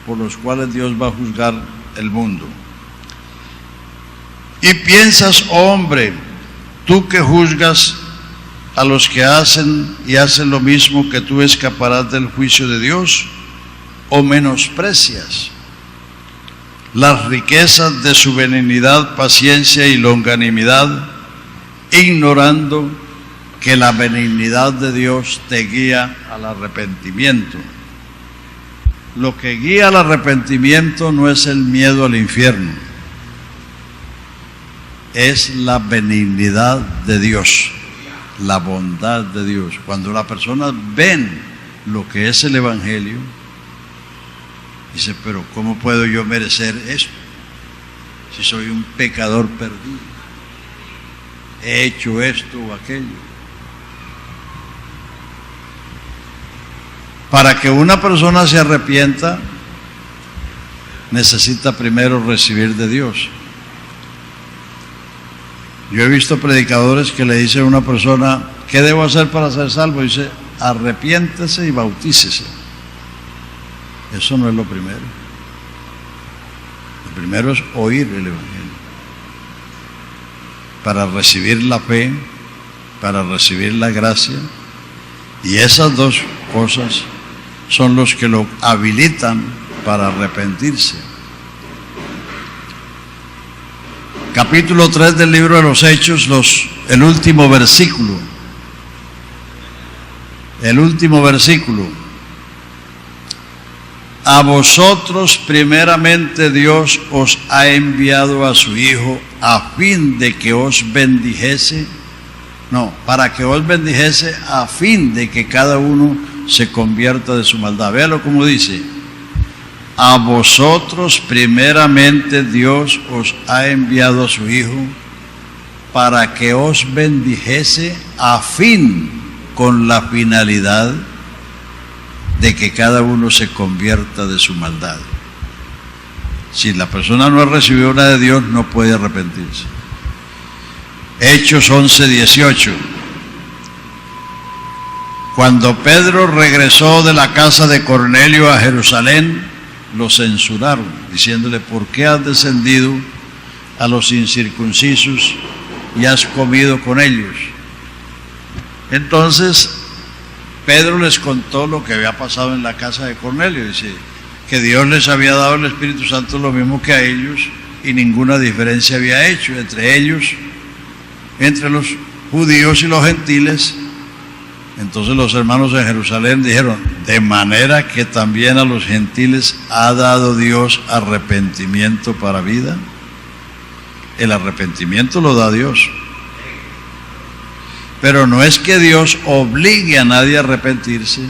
por los cuales Dios va a juzgar el mundo. Y piensas, oh hombre, tú que juzgas a los que hacen lo mismo, que tú escaparás del juicio de Dios, o menosprecias las riquezas de su benignidad, paciencia y longanimidad, ignorando que la benignidad de Dios te guía al arrepentimiento. Lo que guía al arrepentimiento no es el miedo al infierno, es la benignidad de Dios, la bondad de Dios. Cuando las personas ven lo que es el Evangelio, dice: pero ¿cómo puedo yo merecer esto si soy un pecador perdido? He hecho esto o aquello. Para que una persona se arrepienta, necesita primero recibir de Dios. Yo he visto predicadores que le dicen a una persona: ¿qué debo hacer para ser salvo? Y dice: arrepiéntese y bautícese. Eso no es lo primero. Lo primero es oír el Evangelio, para recibir la fe, para recibir la gracia. Y esas dos cosas son los que lo habilitan para arrepentirse. Capítulo 3 del libro de los Hechos, el último versículo. El último versículo. A vosotros primeramente Dios os ha enviado a su Hijo a fin de que os bendijese. No, para que os bendijese, a fin de que cada uno se convierta de su maldad. Véalo como dice: a vosotros primeramente Dios os ha enviado a su Hijo para que os bendijese, a fin, con la finalidad de que cada uno se convierta de su maldad. Si la persona no ha recibido una de Dios, no puede arrepentirse. Hechos 11:18. Cuando Pedro regresó de la casa de Cornelio a Jerusalén, lo censuraron, diciéndole: ¿por qué has descendido a los incircuncisos y has comido con ellos? Entonces Pedro les contó lo que había pasado en la casa de Cornelio. Dice que Dios les había dado el Espíritu Santo lo mismo que a ellos, y ninguna diferencia había hecho entre ellos, entre los judíos y los gentiles. Entonces los hermanos de Jerusalén dijeron: de manera que también a los gentiles ha dado Dios arrepentimiento para vida. El arrepentimiento lo da Dios, pero no es que Dios obligue a nadie a arrepentirse,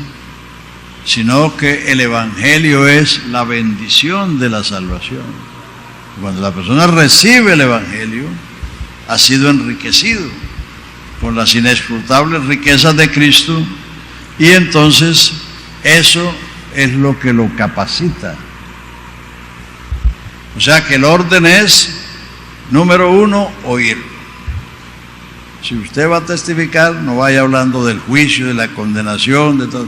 sino que el Evangelio es la bendición de la salvación. Cuando la persona recibe el Evangelio, ha sido enriquecido con las inescrutables riquezas de Cristo, y entonces eso es lo que lo capacita. O sea que el orden es, número uno, oír. Si usted va a testificar, no vaya hablando del juicio, de la condenación, de todo.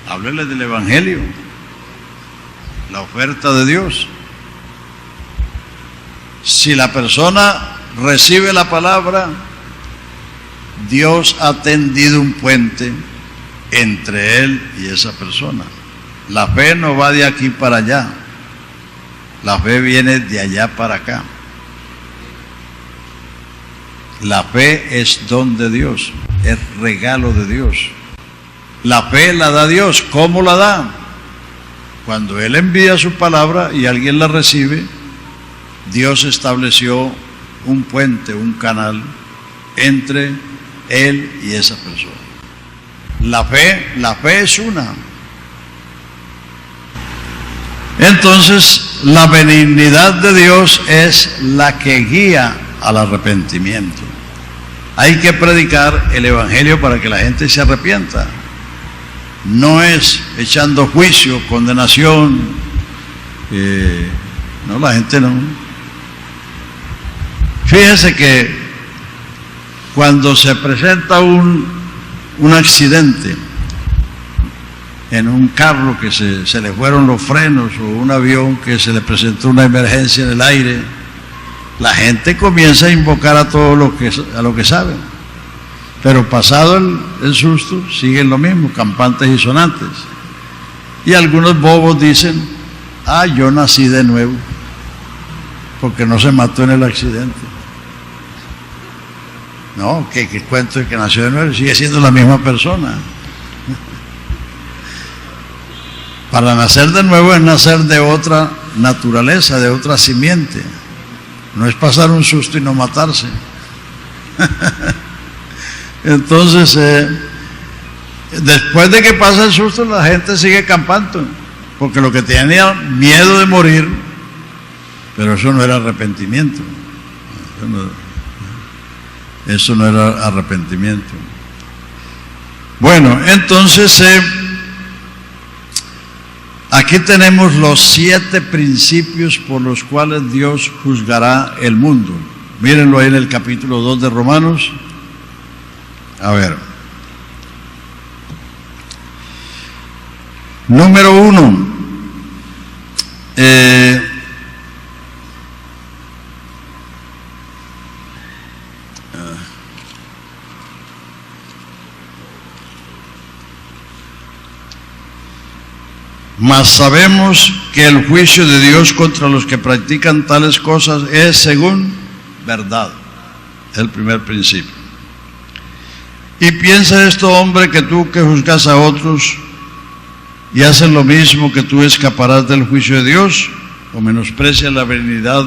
Háblele del Evangelio, la oferta de Dios. Si la persona recibe la palabra, Dios ha tendido un puente entre él y esa persona. La fe no va de aquí para allá, la fe viene de allá para acá. La fe es don de Dios, es regalo de Dios. La fe la da Dios. ¿Cómo la da? Cuando Él envía su palabra y alguien la recibe, Dios estableció un puente, un canal entre Él y esa persona. La fe es una. Entonces, la benignidad de Dios es la que guía al arrepentimiento. Hay que predicar el Evangelio para que la gente se arrepienta. No es echando juicio, condenación. No, la gente no. Fíjese que cuando se presenta un accidente en un carro que se le fueron los frenos, o un avión que se le presentó una emergencia en el aire, la gente comienza a invocar a todo lo que saben. Pero pasado el susto, siguen lo mismo, campantes y sonantes. Y algunos bobos dicen: yo nací de nuevo, porque no se mató en el accidente. No, que cuento de que nació de nuevo, sigue siendo la misma persona. Para nacer de nuevo es nacer de otra naturaleza, de otra simiente. No es pasar un susto y no matarse. Entonces, después de que pasa el susto, la gente sigue campando, porque lo que tenía miedo de morir, pero eso no era arrepentimiento. Eso no era arrepentimiento. Bueno, entonces aquí tenemos los 7 principios por los cuales Dios juzgará el mundo. Mírenlo ahí en el capítulo 2 de Romanos. A ver. Número 1. Mas sabemos que el juicio de Dios contra los que practican tales cosas es según verdad. Es el primer principio. Y piensa esto, hombre, que tú que juzgas a otros y haces lo mismo, que tú escaparás del juicio de Dios, o menosprecias la benignidad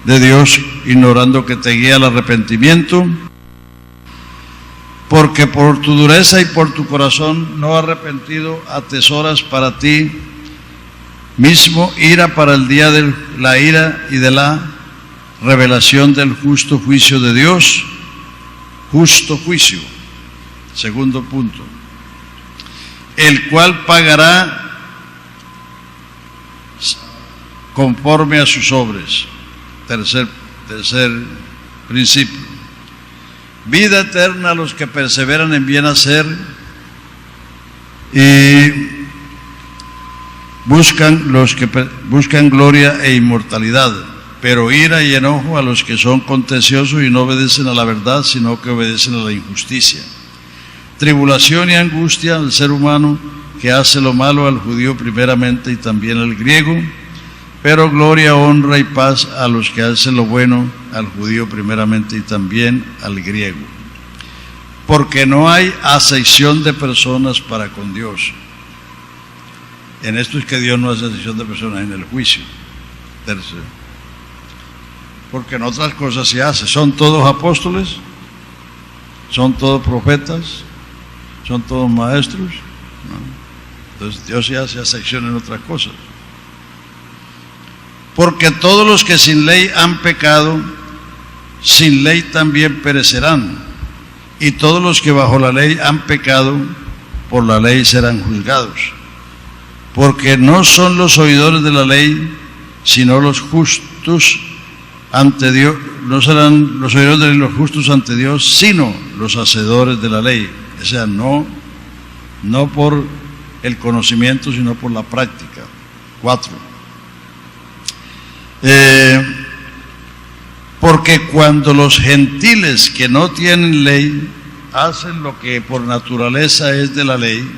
de Dios, ignorando que te guía al arrepentimiento. Porque por tu dureza y por tu corazón no arrepentido atesoras para ti mismo ira para el día de la ira y de la revelación del justo juicio de Dios. Justo juicio. Segundo punto. El cual pagará conforme a sus obras. Tercer principio. Vida eterna a los que perseveran en bien hacer y buscan gloria e inmortalidad, pero ira y enojo a los que son contenciosos y no obedecen a la verdad, sino que obedecen a la injusticia. Tribulación y angustia al ser humano que hace lo malo, al judío primeramente y también al griego, pero gloria, honra y paz a los que hacen lo bueno, al judío primeramente y también al griego. Porque no hay acepción de personas para con Dios. En esto es que Dios no hace acepción de personas en el juicio. Tercero. Porque en otras cosas se hace. ¿Son todos apóstoles? ¿Son todos profetas? ¿Son todos maestros? No. Entonces Dios se hace acepción en otras cosas. Porque todos los que sin ley han pecado, sin ley también perecerán. y todos los que bajo la ley han pecado, por la ley serán juzgados. Porque no son los oidores de la ley, sino los justos ante Dios. No serán los oidores de los justos ante Dios, sino los hacedores de la ley. O sea, no por el conocimiento, sino por la práctica. 4. Porque cuando los gentiles que no tienen ley hacen lo que por naturaleza es de la ley,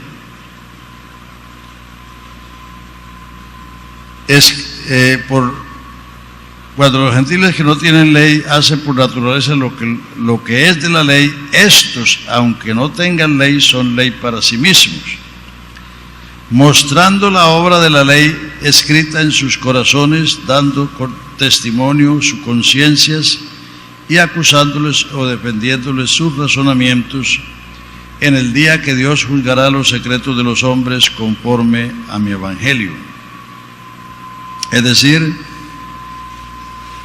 cuando los gentiles que no tienen ley hacen por naturaleza lo que es de la ley, estos, aunque no tengan ley, son ley para sí mismos, mostrando la obra de la ley escrita en sus corazones, dando testimonio sus conciencias y acusándoles o defendiéndoles sus razonamientos en el día que Dios juzgará los secretos de los hombres conforme a mi evangelio. Es decir,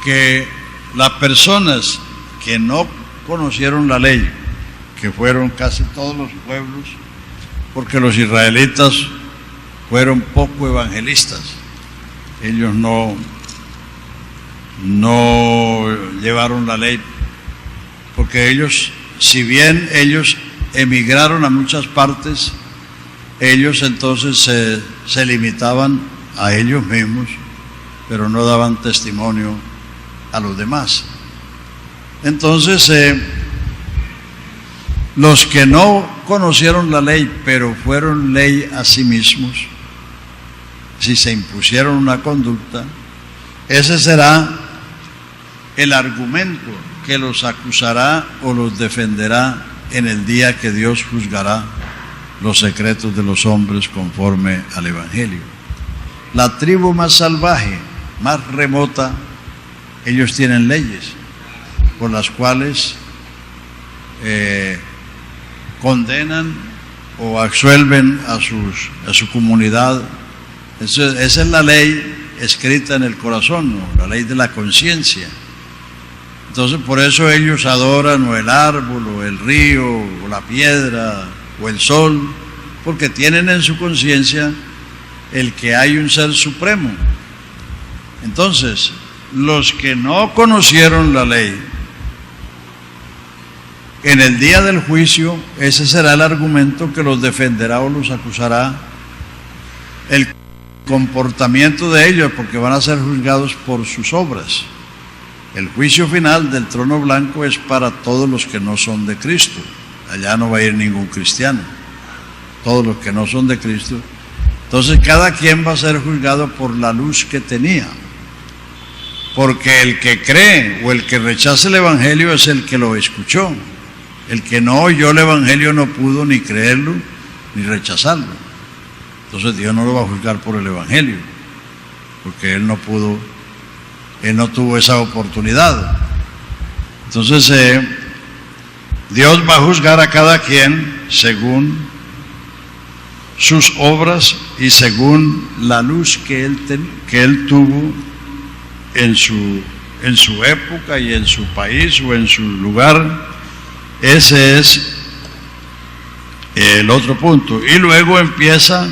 que las personas que no conocieron la ley, que fueron casi todos los pueblos, porque los israelitas fueron poco evangelistas, ellos no llevaron la ley, porque ellos, si bien ellos emigraron a muchas partes, ellos entonces se limitaban a ellos mismos, pero no daban testimonio a los demás. Entonces, los que no conocieron la ley, pero fueron ley a sí mismos, si se impusieron una conducta, ese será el argumento que los acusará o los defenderá en el día que Dios juzgará los secretos de los hombres conforme al evangelio. La tribu más salvaje, más remota, ellos tienen leyes por las cuales condenan o absuelven a su comunidad. Esa es la ley escrita en el corazón, ¿no? La ley de la conciencia. Entonces, por eso ellos adoran o el árbol, o el río, o la piedra, o el sol, porque tienen en su conciencia el que hay un ser supremo. Entonces, los que no conocieron la ley, en el día del juicio, ese será el argumento que los defenderá o los acusará, el comportamiento de ellos, porque van a ser juzgados por sus obras. El juicio final del trono blanco es para todos los que no son de Cristo. Allá no va a ir ningún cristiano, todos los que no son de Cristo. Entonces cada quien va a ser juzgado por la luz que tenía, porque el que cree o el que rechaza el evangelio es el que lo escuchó. El que no oyó el evangelio no pudo ni creerlo ni rechazarlo. Entonces Dios no lo va a juzgar por el evangelio, porque él no tuvo esa oportunidad. Entonces Dios va a juzgar a cada quien según sus obras y según la luz que él tuvo en su época y en su país o en su lugar. Ese es el otro punto. Y luego empieza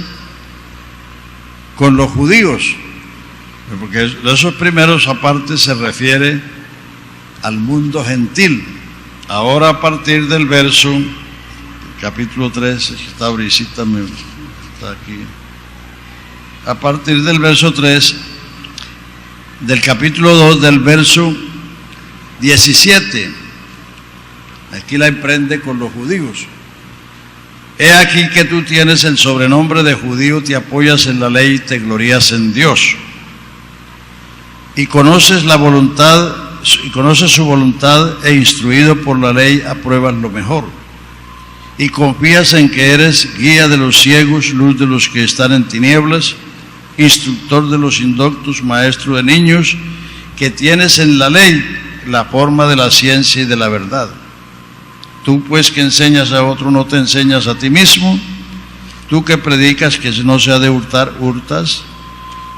con los judíos, porque de esos primeros aparte se refiere al mundo gentil. Ahora a partir del verso, capítulo 3, esta brisita está aquí, a partir del verso 3, del capítulo 2, del verso 17, aquí la emprende con los judíos. He aquí que tú tienes el sobrenombre de judío, te apoyas en la ley y te glorías en Dios. Y conoces la voluntad, y conoces su voluntad, e instruido por la ley apruebas lo mejor. Y confías en que eres guía de los ciegos, luz de los que están en tinieblas, instructor de los indoctos, maestro de niños, que tienes en la ley la forma de la ciencia y de la verdad. Tú pues que enseñas a otro, no te enseñas a ti mismo. Tú que predicas que no se ha de hurtar, hurtas.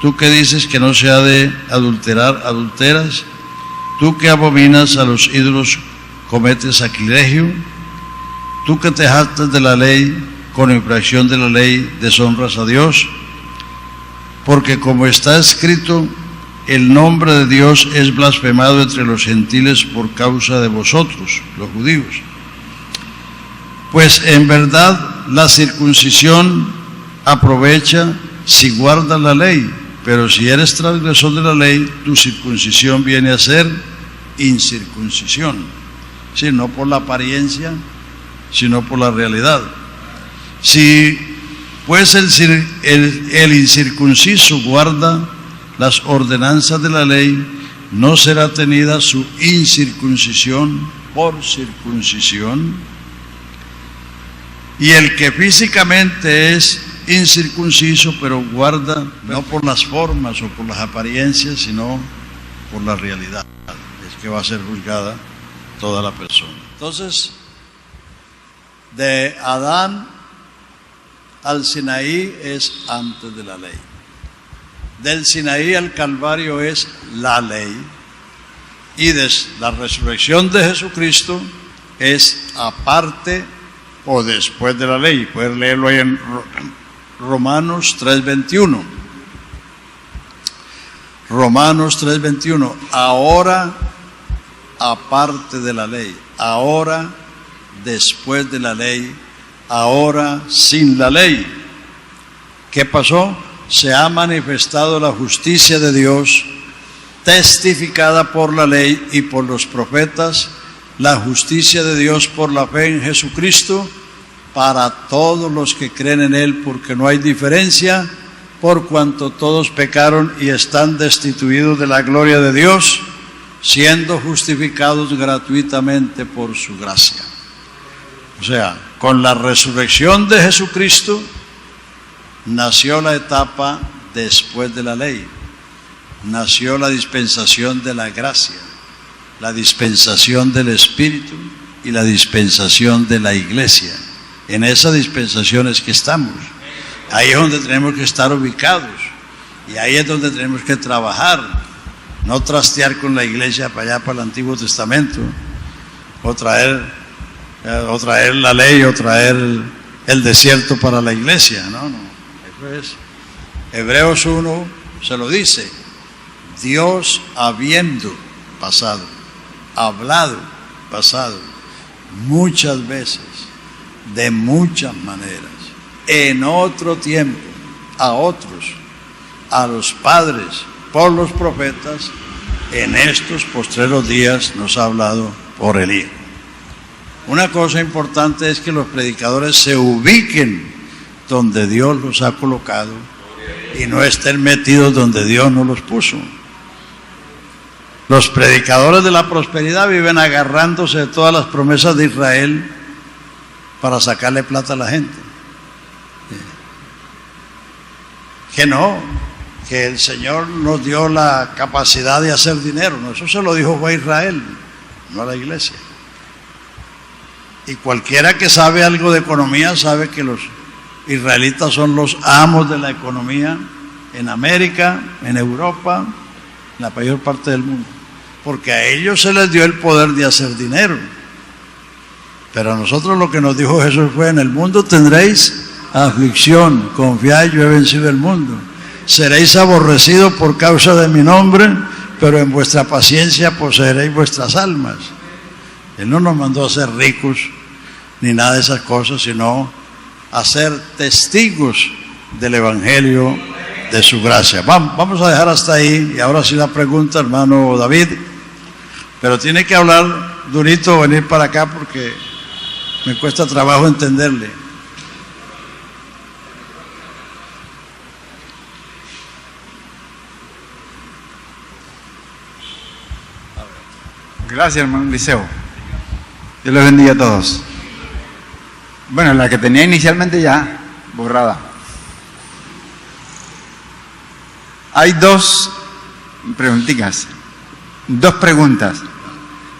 Tú que dices que no se ha de adulterar, adulteras. Tú que abominas a los ídolos, cometes sacrilegio. tú que te jactas de la ley, con infracción de la ley deshonras a Dios, porque como está escrito, el nombre de Dios es blasfemado entre los gentiles por causa de vosotros, los judíos. Pues en verdad la circuncisión aprovecha si guardas la ley, pero si eres transgresor de la ley, tu circuncisión viene a ser incircuncisión. Sí, no por la apariencia, sino por la realidad. Si pues el incircunciso guarda las ordenanzas de la ley, no será tenida su incircuncisión por circuncisión. Y el que físicamente es incircunciso, pero guarda no por las formas o por las apariencias, sino por la realidad, es que va a ser juzgada toda la persona. Entonces, de Adán al Sinaí es antes de la ley. Del Sinaí al Calvario es la ley. Y de la resurrección de Jesucristo es aparte o después de la ley. Puedes leerlo ahí en Romanos 3:21. Romanos 3:21. Ahora aparte de la ley, ahora después de la ley, ahora sin la ley. ¿Qué pasó? Se ha manifestado la justicia de Dios, testificada por la ley y por los profetas, la justicia de Dios por la fe en Jesucristo, para todos los que creen en Él, porque no hay diferencia, por cuanto todos pecaron y están destituidos de la gloria de Dios, siendo justificados gratuitamente por su gracia. O sea, con la resurrección de Jesucristo nació la etapa después de la ley, nació la dispensación de la gracia, la dispensación del Espíritu y la dispensación de la iglesia. En esa dispensación es que estamos. Ahí es donde tenemos que estar ubicados y ahí es donde tenemos que trabajar. No trastear con la iglesia para allá, para el Antiguo Testamento, o traer la ley, o traer el desierto para la iglesia. No. Eso es. Hebreos 1 se lo dice. Dios habiendo pasado, hablado, pasado, muchas veces, de muchas maneras, en otro tiempo, a otros, a los padres, por los profetas, en estos postreros días nos ha hablado por el Hijo. Una cosa importante es que los predicadores se ubiquen donde Dios los ha colocado y no estén metidos donde Dios no los puso. Los predicadores de la prosperidad viven agarrándose de todas las promesas de Israel para sacarle plata a la gente. Que no, que el Señor nos dio la capacidad de hacer dinero. No, eso se lo dijo a Israel, no a la iglesia. Y cualquiera que sabe algo de economía sabe que los israelitas son los amos de la economía en América, en Europa, en la mayor parte del mundo. Porque a ellos se les dio el poder de hacer dinero. Pero a nosotros lo que nos dijo Jesús fue: en el mundo tendréis aflicción, confiad, yo he vencido el mundo. Seréis aborrecidos por causa de mi nombre, pero en vuestra paciencia poseeréis vuestras almas. Él no nos mandó a ser ricos ni nada de esas cosas, sino a ser testigos del Evangelio de su gracia. Vamos a dejar hasta ahí, y ahora sí la pregunta, hermano David, pero tiene que hablar durito, venir para acá porque me cuesta trabajo entenderle. Gracias, hermano Liceo. Dios los bendiga a todos. Bueno, la que tenía inicialmente ya borrada. Hay dos preguntitas, dos preguntas.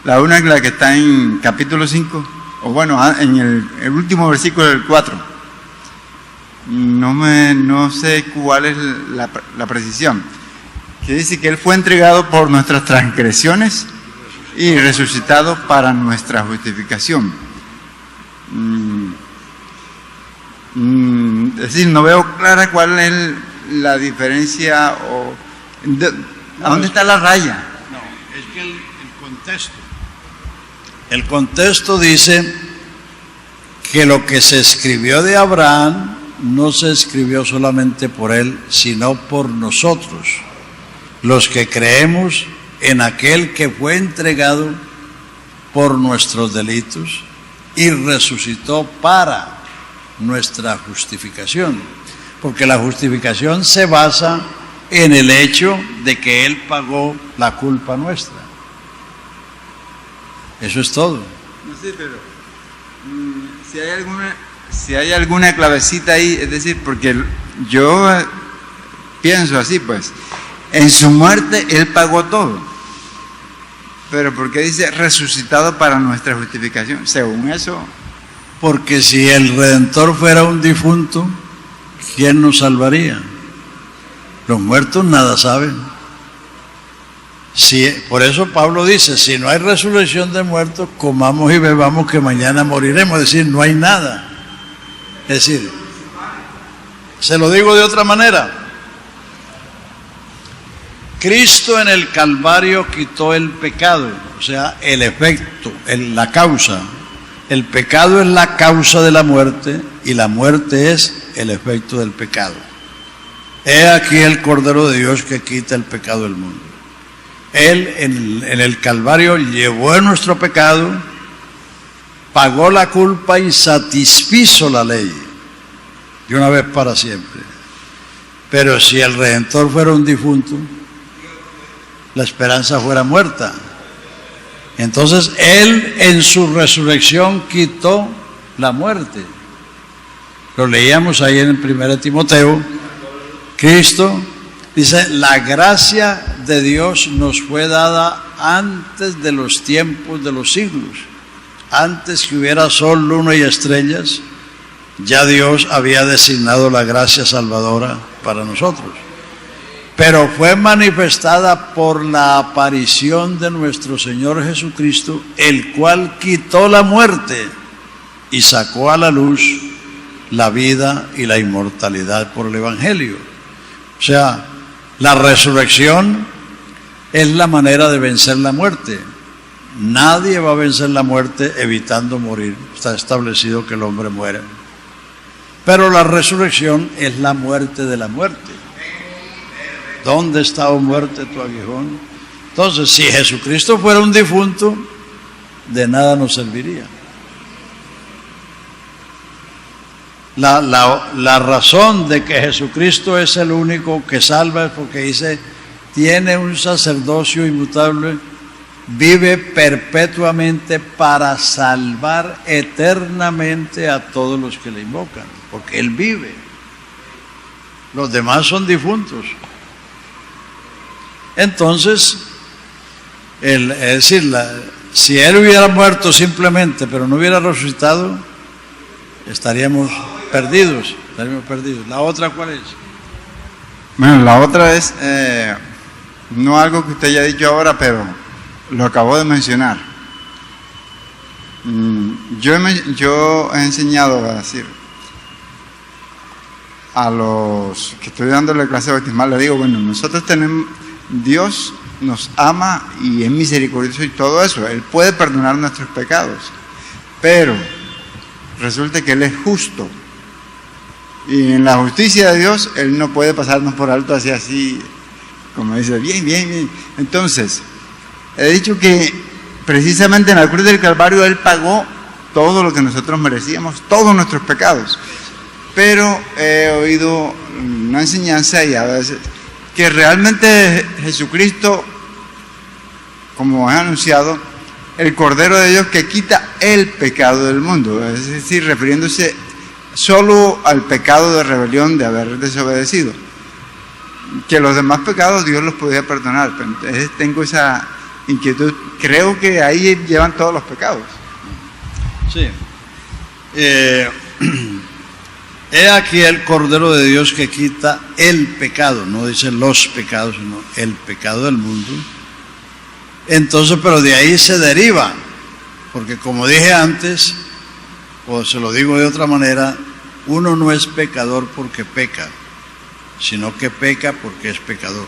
La una es la que está en capítulo 5, o bueno, en el último versículo del 4. No sé cuál es la precisión. Que dice que Él fue entregado por nuestras transgresiones y resucitado para nuestra justificación. Es decir, no veo clara cuál es la diferencia o ¿a dónde está la raya? No, es que el contexto. El contexto dice que lo que se escribió de Abraham no se escribió solamente por él, sino por nosotros, los que creemos en aquel que fue entregado por nuestros delitos y resucitó para nuestra justificación, porque la justificación se basa en el hecho de que Él pagó la culpa nuestra. Eso es todo. No sé, pero si hay alguna clavecita ahí, es decir, porque yo pienso así, pues, en su muerte Él pagó todo, pero ¿por qué dice resucitado para nuestra justificación? Según eso, porque si el Redentor fuera un difunto, ¿quién nos salvaría? Los muertos nada saben. Por eso Pablo dice, si no hay resurrección de muertos, comamos y bebamos que mañana moriremos. Es decir, no hay nada. Es decir, se lo digo de otra manera. Cristo en el Calvario quitó el pecado, o sea, el efecto, la causa. El pecado es la causa de la muerte y la muerte es el efecto del pecado. He aquí el Cordero de Dios que quita el pecado del mundo. Él en el Calvario llevó nuestro pecado, pagó la culpa y satisfizo la ley de una vez para siempre. Pero si el Redentor fuera un difunto, la esperanza fuera muerta. Entonces Él en su resurrección quitó la muerte. Lo leíamos ahí en el 1 Timoteo. Cristo dice, la gracia de Dios nos fue dada antes de los tiempos de los siglos. Antes que hubiera sol, luna y estrellas, ya Dios había designado la gracia salvadora para nosotros. Pero fue manifestada por la aparición de nuestro Señor Jesucristo, el cual quitó la muerte y sacó a la luz la vida y la inmortalidad por el Evangelio. O sea, la resurrección es la manera de vencer la muerte. Nadie va a vencer la muerte evitando morir. Está establecido que el hombre muere. Pero la resurrección es la muerte de la muerte. ¿Dónde está, oh muerte, tu aguijón? Entonces, si Jesucristo fuera un difunto, de nada nos serviría. La razón de que Jesucristo es el único que salva es porque dice, tiene un sacerdocio inmutable, vive perpetuamente para salvar eternamente a todos los que le invocan, porque Él vive. Los demás son difuntos. Entonces, es decir, si Él hubiera muerto simplemente, pero no hubiera resucitado, estaríamos perdidos. ¿La otra cuál es? Bueno, la otra es, no algo que usted haya dicho ahora, pero lo acabo de mencionar. Yo he enseñado a decir, a los que estoy dándole clase bautismal, le digo, bueno, nosotros tenemos, Dios nos ama y es misericordioso y todo eso, Él puede perdonar nuestros pecados, pero resulta que Él es justo y en la justicia de Dios Él no puede pasarnos por alto así, como dice, bien. Entonces, he dicho que precisamente en la cruz del Calvario Él pagó todo lo que nosotros merecíamos, todos nuestros pecados, pero he oído una enseñanza y a veces que realmente Jesucristo, como he anunciado, el Cordero de Dios que quita el pecado del mundo, es decir, refiriéndose solo al pecado de rebelión de haber desobedecido, que los demás pecados Dios los podía perdonar. Entonces tengo esa inquietud, creo que ahí llevan todos los pecados. Sí. He aquí el Cordero de Dios que quita el pecado, no dice los pecados, sino el pecado del mundo. Entonces, pero de ahí se deriva, porque como dije antes, o se lo digo de otra manera, uno no es pecador porque peca, sino que peca porque es pecador.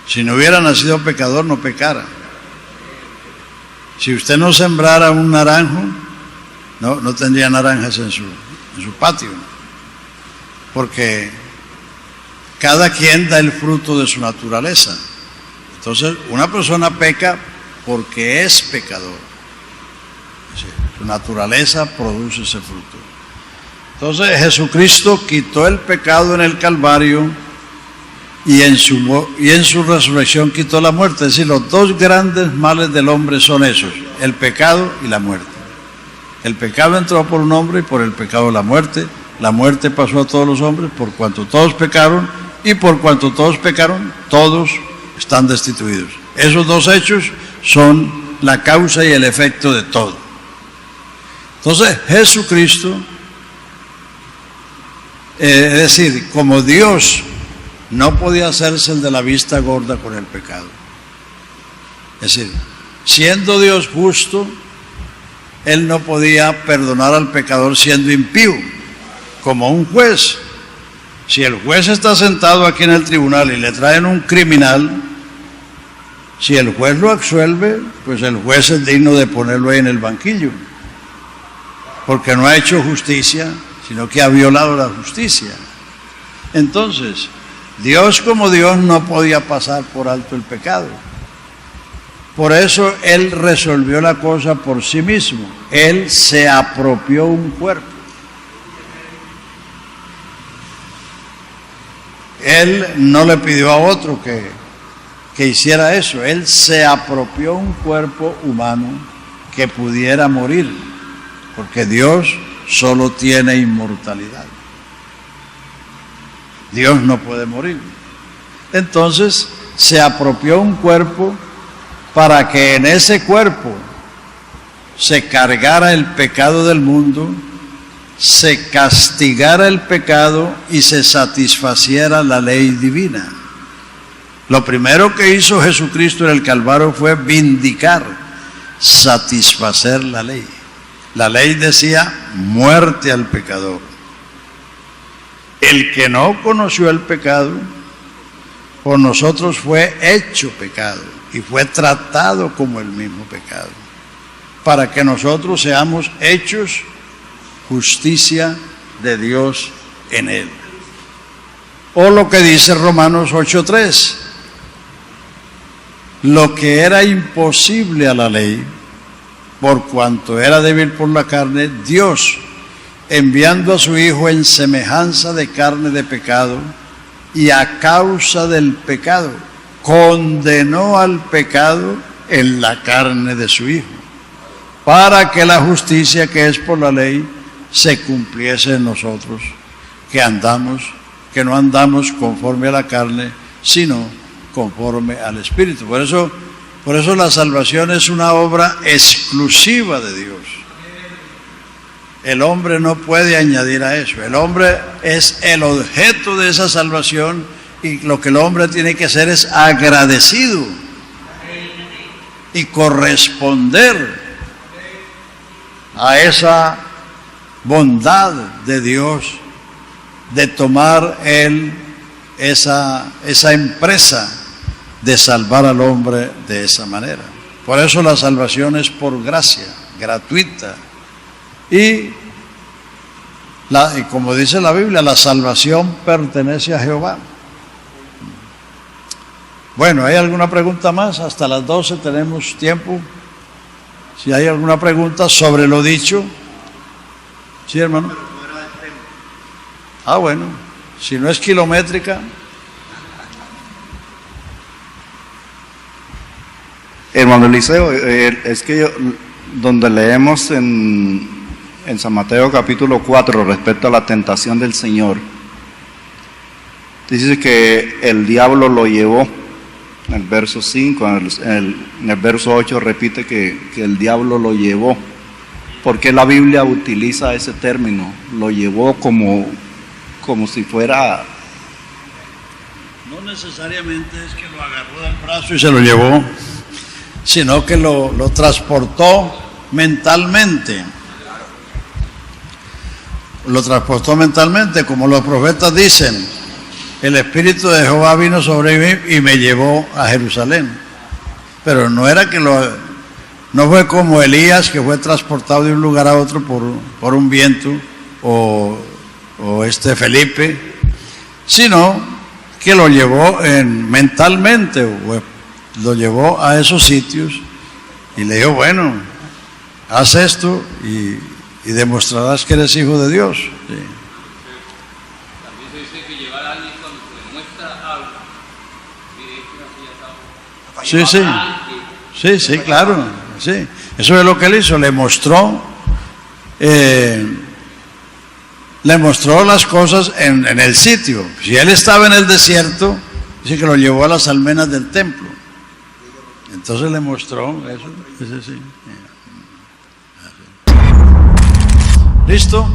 Si no hubiera nacido pecador, no pecara. Si usted no sembrara un naranjo, no tendría naranjas en su patio, porque cada quien da el fruto de su naturaleza. Entonces, una persona peca porque es pecador. Su naturaleza produce ese fruto. Entonces, Jesucristo quitó el pecado en el Calvario y en su resurrección quitó la muerte. Es decir, los dos grandes males del hombre son esos: el pecado y la muerte. El pecado entró por un hombre y por el pecado la muerte. La muerte pasó a todos los hombres por cuanto todos pecaron, y por cuanto todos pecaron, todos están destituidos. Esos dos hechos son la causa y el efecto de todo. Entonces, Jesucristo, es decir, como Dios no podía hacerse el de la vista gorda con el pecado. Es decir, siendo Dios justo, Él no podía perdonar al pecador siendo impío, como un juez. Si el juez está sentado aquí en el tribunal y le traen un criminal, si el juez lo absuelve, pues el juez es digno de ponerlo ahí en el banquillo, porque no ha hecho justicia, sino que ha violado la justicia. Entonces, Dios como Dios no podía pasar por alto el pecado. Por eso Él resolvió la cosa por sí mismo. Él se apropió un cuerpo. Él no le pidió a otro que hiciera eso. Él se apropió un cuerpo humano que pudiera morir, porque Dios solo tiene inmortalidad. Dios no puede morir. Entonces se apropió un cuerpo para que en ese cuerpo se cargara el pecado del mundo, se castigara el pecado y se satisfaciera la ley divina. Lo primero que hizo Jesucristo en el Calvario fue vindicar, satisfacer la ley. La ley decía muerte al pecador. El que no conoció el pecado, por nosotros fue hecho pecado y fue tratado como el mismo pecado, para que nosotros seamos hechos justicia de Dios en él. O lo que dice Romanos 8:3, lo que era imposible a la ley, por cuanto era débil por la carne, Dios, enviando a su Hijo en semejanza de carne de pecado, y a causa del pecado, condenó al pecado en la carne de su Hijo, para que la justicia que es por la ley se cumpliese en nosotros, que no andamos conforme a la carne, sino conforme al Espíritu. Por eso la salvación es una obra exclusiva de Dios. El hombre no puede añadir a eso. El hombre es el objeto de esa salvación, y lo que el hombre tiene que hacer es agradecido y corresponder a esa bondad de Dios de tomar Él esa empresa de salvar al hombre de esa manera. Por eso la salvación es por gracia, gratuita. Y como dice la Biblia, la salvación pertenece a Jehová. Bueno, ¿hay alguna pregunta más? Hasta las 12 tenemos tiempo. Si hay alguna pregunta sobre lo dicho. Sí, hermano. Ah, bueno, si no es kilométrica. Hermano Eliseo, es que donde leemos en San Mateo capítulo 4 respecto a la tentación del Señor, dice que el diablo lo llevó, en el verso 5, en el verso 8 repite que el diablo lo llevó. ¿Por qué la Biblia utiliza ese término? Lo llevó como si fuera... No necesariamente es que lo agarró del brazo y se lo llevó, sino que lo transportó mentalmente. lo transportó mentalmente, como los profetas dicen, el Espíritu de Jehová vino sobre mí y me llevó a Jerusalén. Pero no era que no fue como Elías, que fue transportado de un lugar a otro por un viento, o Felipe, sino que lo llevó mentalmente, lo llevó a esos sitios y le dijo, bueno, haz esto y demostrarás que eres hijo de Dios. Sí. También se dice que llevar a alguien cuando se demuestra algo. Sí, claro. Sí. Eso es lo que él hizo, le mostró las cosas en el sitio. Si él estaba en el desierto, dice que lo llevó a las almenas del templo. Entonces le mostró eso. Sí. ¿Listo?